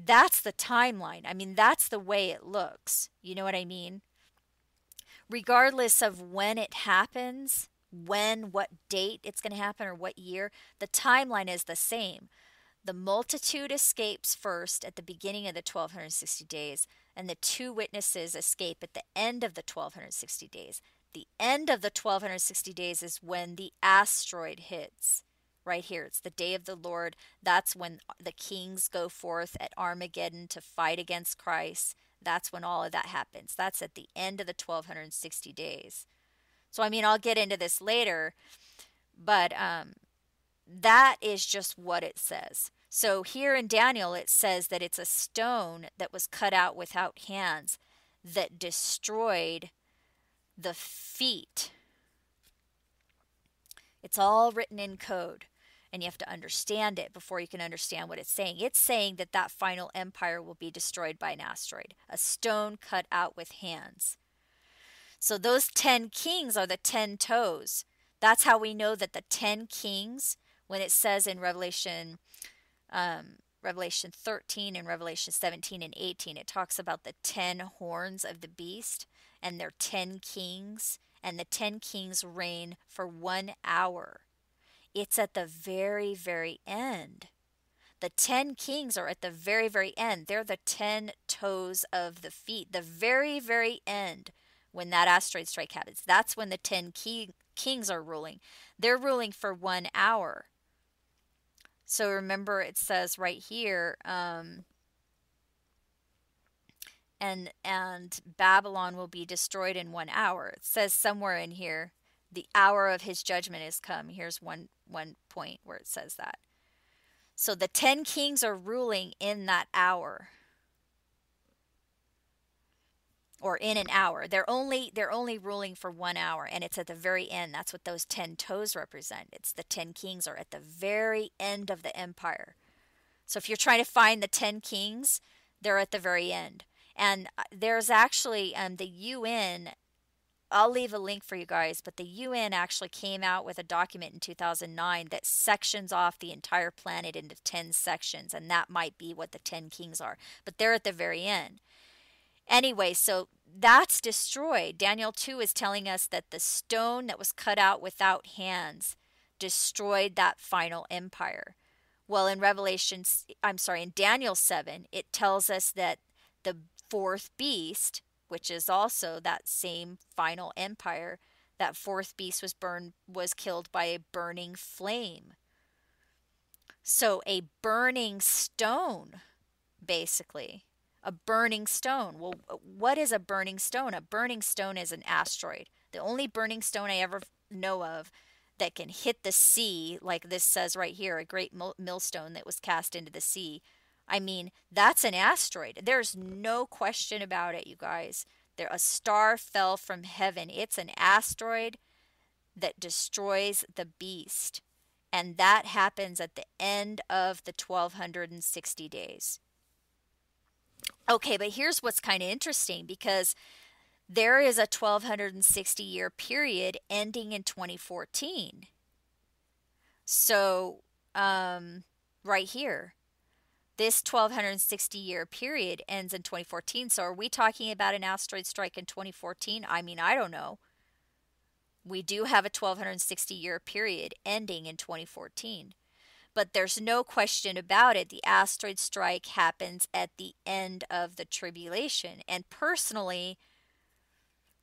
That's the timeline. I mean, that's the way it looks. You know what I mean? Regardless of when it happens, what date it's going to happen, or what year, the timeline is the same. The multitude escapes first at the beginning of the 1260 days, and the two witnesses escape at the end of the 1260 days. The end of the 1260 days is when the asteroid hits. Right here, it's the day of the Lord. That's when the kings go forth at Armageddon to fight against Christ. That's when all of that happens. That's at the end of the 1260 days. So, I mean, I'll get into this later, but that is just what it says. So here in Daniel, it says that it's a stone that was cut out without hands that destroyed the feet. It's all written in code, and you have to understand it before you can understand what it's saying. It's saying that that final empire will be destroyed by an asteroid, a stone cut out with hands. So those 10 kings are the 10 toes. That's how we know that the 10 kings, when it says in Revelation 13 and Revelation 17 and 18, it talks about the 10 horns of the beast and their 10 kings, and the 10 kings reign for 1 hour. It's at the very, very end. The 10 kings are at the very, very end. They're the 10 toes of the feet, the very, very end. When that asteroid strike happens, that's when the 10 kings are ruling. They're ruling for 1 hour. So remember, it says right here, and Babylon will be destroyed in 1 hour. It says somewhere in here, the hour of his judgment is come. Here's one point where it says that. So the 10 kings are ruling in that hour, or in an hour. They're only ruling for 1 hour, and it's at the very end. That's what those 10 toes represent. It's the 10 kings are at the very end of the empire. So if you're trying to find the 10 kings, they're at the very end. And there's actually the UN. I'll leave a link for you guys, but the UN actually came out with a document in 2009 that sections off the entire planet into 10 sections, and that might be what the 10 kings are. But they're at the very end. Anyway, so that's destroyed. Daniel 2 is telling us that the stone that was cut out without hands destroyed that final empire. Well, in in Daniel 7, it tells us that the fourth beast, which is also that same final empire, that fourth beast was killed by a burning flame. So a burning stone, basically. A burning stone. Well, what is a burning stone? A burning stone is an asteroid. The only burning stone I ever know of that can hit the sea, like this says right here, a great millstone that was cast into the sea. I mean, that's an asteroid. There's no question about it, you guys. A star fell from heaven. It's an asteroid that destroys the beast. And that happens at the end of the 1260 days. Okay, but here's what's kind of interesting, because there is a 1260 year period ending in 2014. So, right here, this 1260 year period ends in 2014. So are we talking about an asteroid strike in 2014? I mean, I don't know. We do have a 1260 year period ending in 2014. But there's no question about it. The asteroid strike happens at the end of the tribulation. And personally,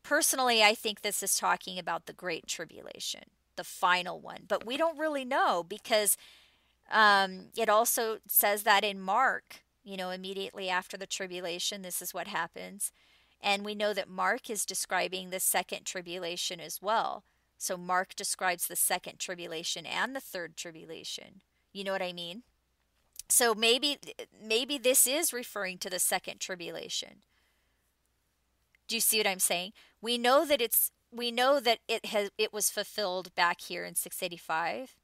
I think this is talking about the Great Tribulation, the final one. But we don't really know, because it also says that in Mark, immediately after the tribulation, this is what happens. And we know that Mark is describing the second tribulation as well. So Mark describes the second tribulation and the third tribulation. You know what I mean? So maybe this is referring to the second tribulation. Do you see what I'm saying? We know that it was fulfilled back here in 685.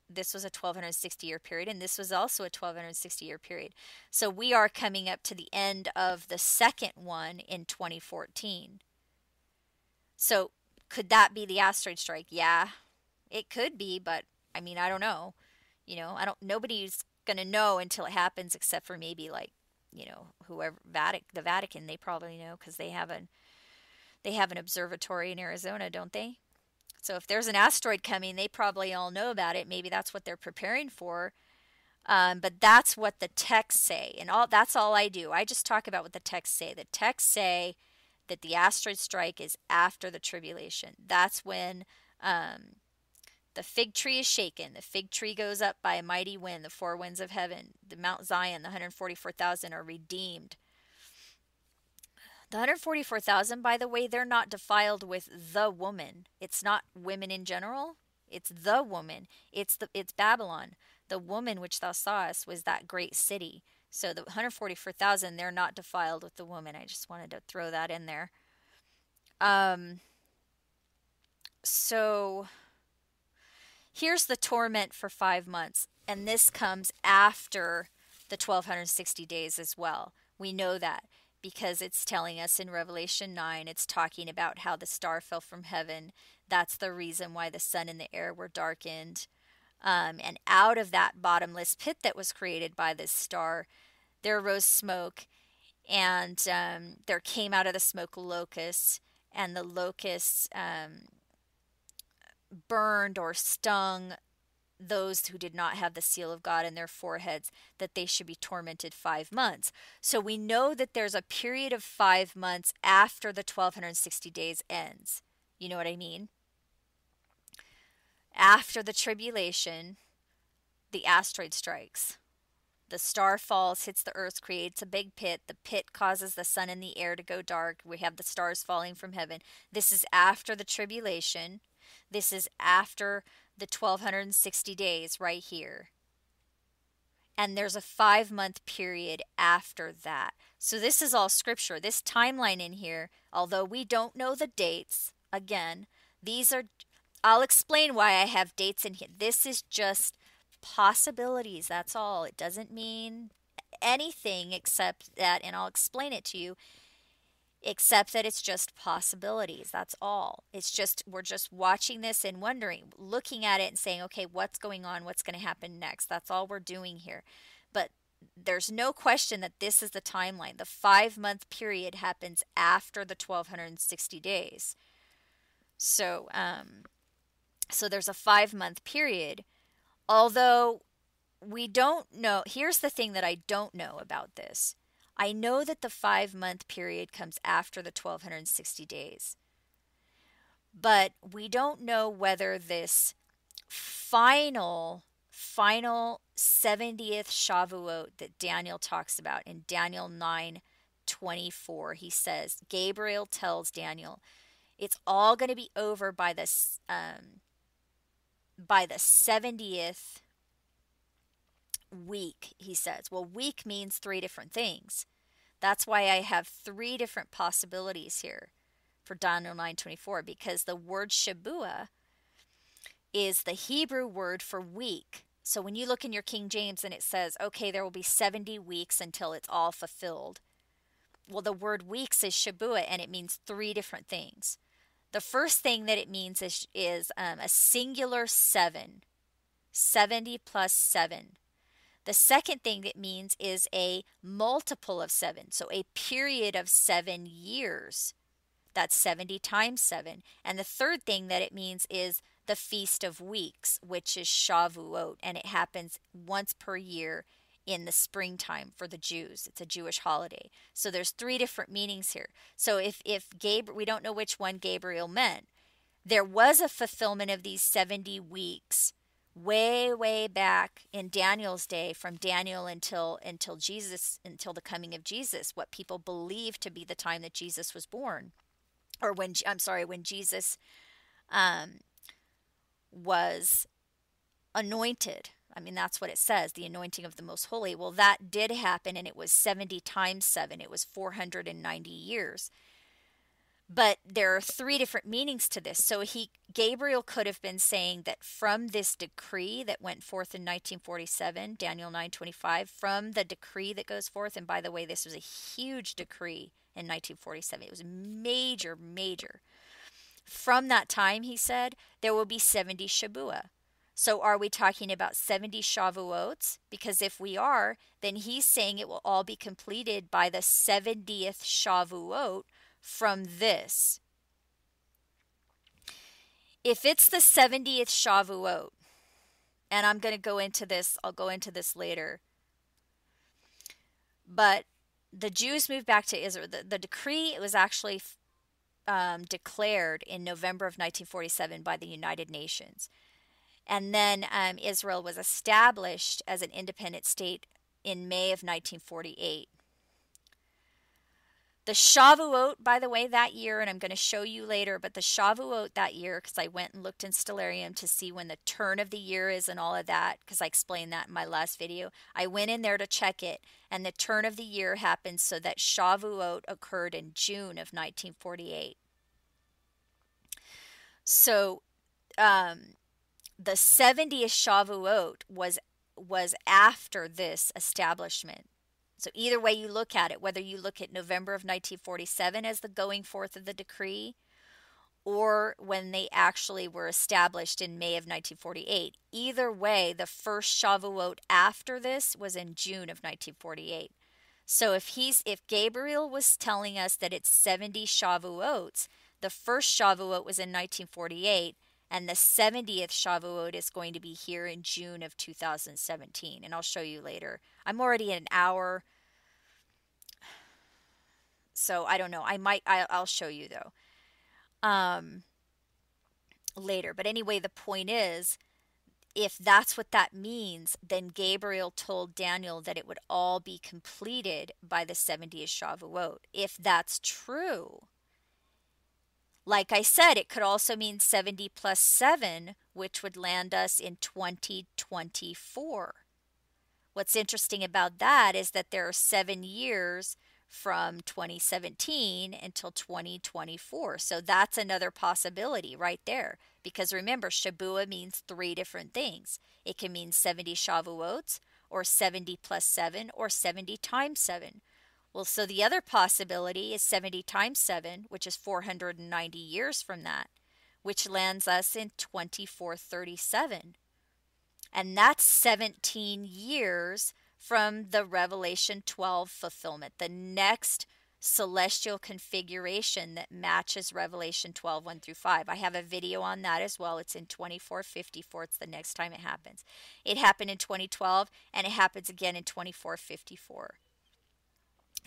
This was a 1260 year period, and this was also a 1260 year period. So we are coming up to the end of the second one in 2014. So could that be the asteroid strike? Yeah, it could be, but I mean, I don't know. Nobody's going to know until it happens, except for maybe like whoever the Vatican, they probably know because they have an observatory in Arizona, don't they? So if there's an asteroid coming, they probably all know about it. Maybe that's what they're preparing for. But that's what the texts say, and that's all I do. I just talk about what the texts say. The texts say that the asteroid strike is after the tribulation. That's when the fig tree is shaken. The fig tree goes up by a mighty wind, the four winds of heaven. The Mount Zion, the 144,000 are redeemed. The 144,000, by the way, they're not defiled with the woman. It's not women in general. It's the woman. It's Babylon. The woman which thou sawest was that great city. So the 144,000, they're not defiled with the woman. I just wanted to throw that in there. So here's the torment for 5 months, and this comes after the 1260 days as well. We know that because it's telling us in Revelation 9, it's talking about how the star fell from heaven. That's the reason why the sun and the air were darkened. And out of that bottomless pit that was created by this star, there arose smoke, and there came out of the smoke locusts, and the locusts burned or stung those who did not have the seal of God in their foreheads, that they should be tormented 5 months. So we know that there's a period of 5 months after the 1260 days ends. You know what I mean? After the tribulation, the asteroid strikes. The star falls, hits the earth, creates a big pit. The pit causes the sun and the air to go dark. We have the stars falling from heaven. This is after the tribulation. This is after the 1260 days right here. And there's a 5-month period after that. So this is all scripture. This timeline in here, although we don't know the dates, again, I'll explain why I have dates in here. This is just possibilities, that's all. It doesn't mean anything except that, and I'll explain it to you, except that it's just possibilities. That's all. We're just watching this and wondering, looking at it and saying, okay, what's going on? What's going to happen next? That's all we're doing here. But there's no question that this is the timeline. The 5-month period happens after the 1260 days. So there's a 5-month period. Although we don't know, here's the thing that I don't know about this. I know that the 5-month period comes after the 1260 days. But we don't know whether this final 70th Shavuot that Daniel talks about in Daniel 9:24, he says, Gabriel tells Daniel, it's all going to be over by the 70th week, he says. Well, week means 3 different things. That's why I have 3 different possibilities here for Daniel 9:24, because the word Shabuah is the Hebrew word for week. So when you look in your King James and it says, okay, there will be 70 weeks until it's all fulfilled. Well, the word weeks is Shabuah, and it means 3 different things. The first thing that it means is a singular 7, 70 plus 7. The second thing it means is a multiple of 7, so a period of 7 years. That's 70 times 7. And the third thing that it means is the Feast of Weeks, which is Shavuot, and it happens once per year in the springtime for the Jews. It's a Jewish holiday. So there's 3 different meanings here. So if we don't know which one Gabriel meant. There was a fulfillment of these 70 weeks way back in Daniel's day, from Daniel until Jesus, until the coming of Jesus, what people believe to be the time that Jesus was born, or when Jesus was anointed. I mean, that's what it says, the anointing of the Most Holy. Well, that did happen, and it was 70 times 7. It was 490 years. But there are 3 different meanings to this. So Gabriel could have been saying that from this decree that went forth in 1947, Daniel 9:25, from the decree that goes forth, and by the way, this was a huge decree in 1947. It was major. From that time, he said, there will be 70 Shabuah. So are we talking about 70 Shavuots? Because if we are, then he's saying it will all be completed by the 70th Shavuot from this. If it's the 70th Shavuot, and I'm going to go into this, I'll go into this later, but the Jews moved back to Israel. The decree was actually declared in November of 1947 by the United Nations. And then Israel was established as an independent state in May of 1948. The Shavuot, by the way, that year, and I'm going to show you later, but the Shavuot that year, because I went and looked in Stellarium to see when the turn of the year is and all of that, because I explained that in my last video. I went in there to check it, and the turn of the year happened so that Shavuot occurred in June of 1948. So the 70th Shavuot was after this establishment. So either way you look at it, whether you look at November of 1947 as the going forth of the decree, or when they actually were established in May of 1948, either way, the first Shavuot after this was in June of 1948. So if Gabriel was telling us that it's 70 Shavuots, the first Shavuot was in 1948, and the 70th Shavuot is going to be here in June of 2017, and I'll show you later. I'm already at an hour, so I don't know. I'll show you though later. But anyway, the point is, if that's what that means, then Gabriel told Daniel that it would all be completed by the 70th Shavuot. If that's true, like I said, it could also mean 70 plus 7, which would land us in 2024. What's interesting about that is that there are 7 years from 2017 until 2024. So that's another possibility right there. Because remember, Shabua means 3 different things. It can mean 70 Shavuots, or 70 plus 7, or 70 times 7. Well, so the other possibility is 70 times 7, which is 490 years from that, which lands us in 2437. And that's 17 years from the Revelation 12 fulfillment, the next celestial configuration that matches Revelation 12, 1 through 5. I have a video on that as well. It's in 2454. It's the next time it happens. It happened in 2012, and it happens again in 2454.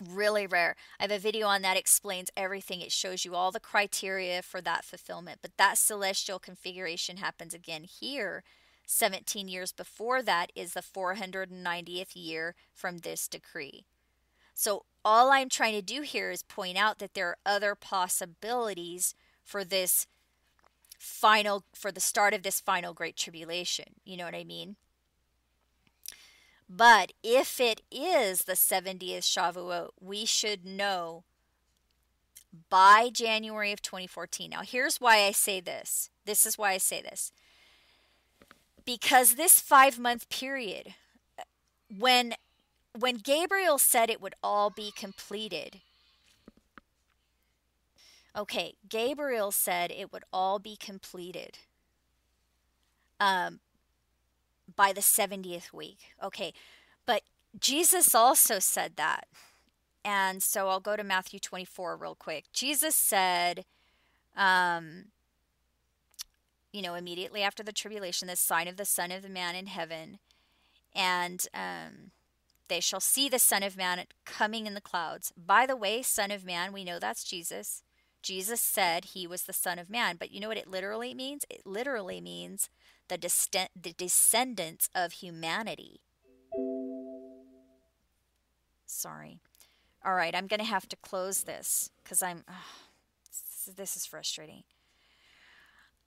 Really rare. I have a video on that, explains everything. It shows you all the criteria for that fulfillment. But that celestial configuration happens again here. 17 years before that is the 490th year from this decree. So all I'm trying to do here is point out that there are other possibilities for this for the start of this final Great Tribulation. You know what I mean? But if it is the 70th Shavuot, we should know by January of 2014. Now, here's why I say this. This is why I say this. Because this 5-month period, when Gabriel said it would all be completed, okay, Gabriel said it would all be completed by the 70th week. Okay, but Jesus also said that. And so I'll go to Matthew 24 real quick. Jesus said, immediately after the tribulation, the sign of the Son of the Man in heaven, and they shall see the Son of Man coming in the clouds. By the way, Son of Man, we know that's Jesus. Jesus said he was the Son of Man, but you know what it literally means? It literally means the descendants of humanity. Sorry. All right, I'm going to have to close this because this is frustrating.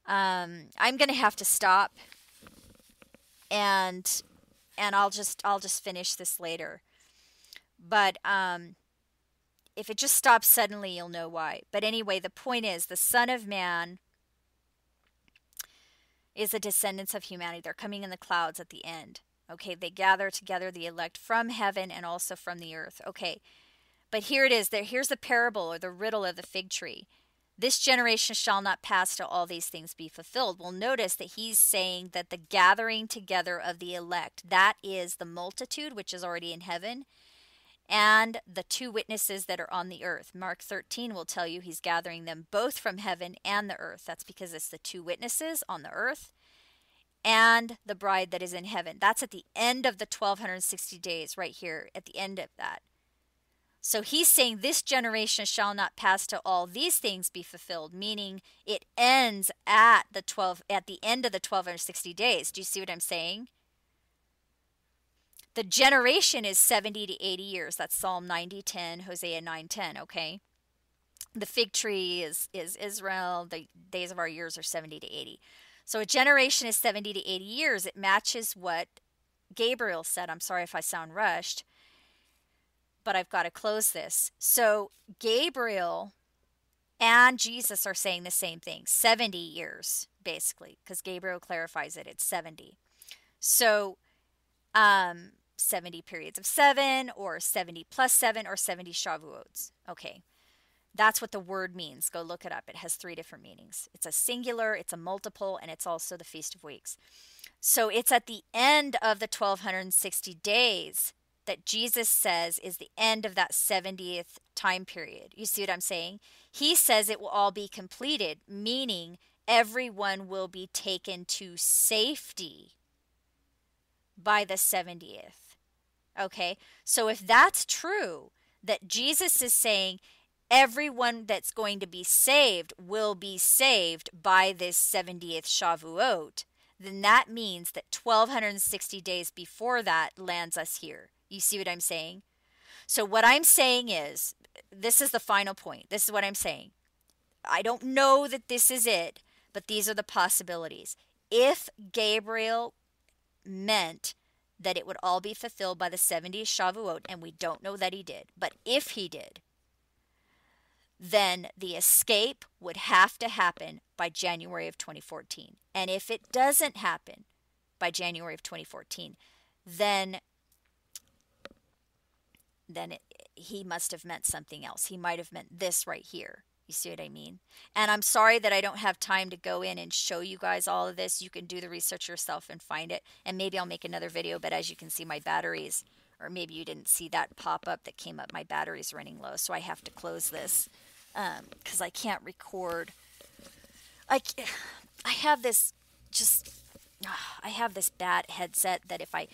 I'm going to have to stop, and I'll just finish this later. But if it just stops suddenly, you'll know why. But anyway, the point is, the Son of Man is the descendants of humanity. They're coming in the clouds at the end. Okay, they gather together the elect from heaven and also from the earth. Okay, but here it is. Here's the parable or the riddle of the fig tree. This generation shall not pass till all these things be fulfilled. Well, notice that he's saying that the gathering together of the elect, that is the multitude which is already in heaven, and the two witnesses that are on the earth. Mark 13 will tell you he's gathering them both from heaven and the earth. That's because it's the two witnesses on the earth and the bride that is in heaven. That's at the end of the 1260 days, right here, at the end of that. So he's saying this generation shall not pass till all these things be fulfilled, meaning it ends at the end of the 1260 days. Do you see what I'm saying? The generation is 70 to 80 years. That's Psalm 90:10, Hosea 9:10, okay? The fig tree is Israel. The days of our years are 70 to 80. So a generation is 70 to 80 years. It matches what Gabriel said. I'm sorry if I sound rushed, but I've got to close this. So Gabriel and Jesus are saying the same thing, 70 years, basically, because Gabriel clarifies it, it's 70. So 70 periods of 7, or 70 plus 7, or 70 Shavuots. Okay, that's what the word means. Go look it up. It has 3 different meanings. It's a singular, it's a multiple, and it's also the Feast of Weeks. So it's at the end of the 1260 days that Jesus says is the end of that 70th time period. You see what I'm saying? He says it will all be completed, meaning everyone will be taken to safety by the 70th. Okay? So if that's true, that Jesus is saying everyone that's going to be saved will be saved by this 70th Shavuot, then that means that 1260 days before that lands us here. You see what I'm saying? So what I'm saying is, this is the final point. This is what I'm saying. I don't know that this is it, but these are the possibilities. If Gabriel meant that it would all be fulfilled by the 70th Shavuot, and we don't know that he did, but if he did, then the escape would have to happen by January of 2014. And if it doesn't happen by January of 2014, then he must have meant something else. He might have meant this right here. You see what I mean? And I'm sorry that I don't have time to go in and show you guys all of this. You can do the research yourself and find it. And maybe I'll make another video, but as you can see, my batteries, or maybe you didn't see that pop up that came up, my battery's running low, so I have to close this because I can't record. I have this I have this bad headset that if I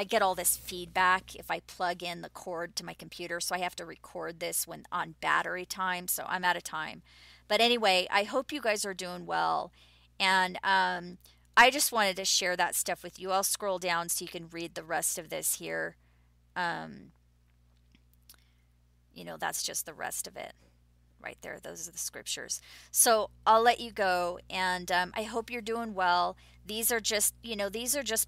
get all this feedback if I plug in the cord to my computer, so I have to record this when on battery time, so I'm out of time. But anyway, I hope you guys are doing well, and I just wanted to share that stuff with you. I'll scroll down so you can read the rest of this here. That's just the rest of it. Right there, those are the scriptures. So I'll let you go, and I hope you're doing well. These are just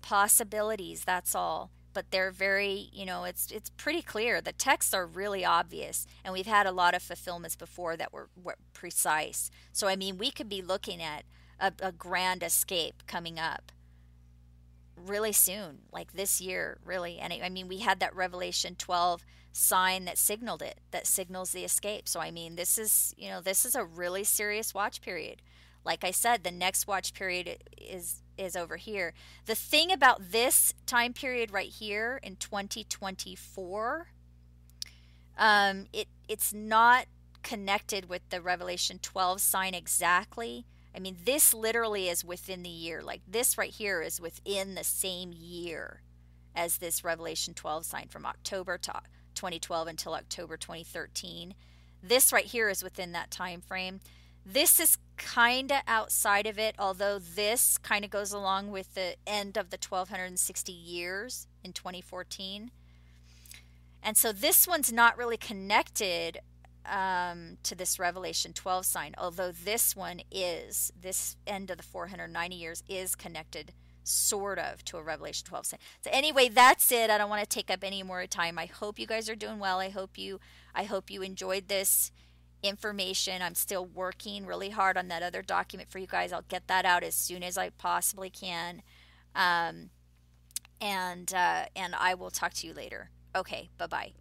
possibilities, that's all, but they're very, it's pretty clear. The texts are really obvious, and we've had a lot of fulfillments before that were precise. So I mean, we could be looking at a grand escape coming up really soon, like this year, really. And I mean, we had that Revelation 12 sign that signaled it, that signals the escape. So I mean, this is a really serious watch period. Like I said, the next watch period is over here. The thing about this time period right here in 2024, it's not connected with the Revelation 12 sign exactly. I mean, this literally is within the year. Like this right here is within the same year as this Revelation 12 sign, from October to 2012 until October 2013. This right here is within that time frame. This is kind of outside of it, although this kind of goes along with the end of the 1260 years in 2014. And so this one's not really connected to this Revelation 12 sign, although this one is, this end of the 490 years is connected sort of to a Revelation 12 sign. So anyway, that's it. I don't want to take up any more time. I hope you guys are doing well. I hope you enjoyed this information. I'm still working really hard on that other document for you guys. I'll get that out as soon as I possibly can. And I will talk to you later. Okay, bye-bye.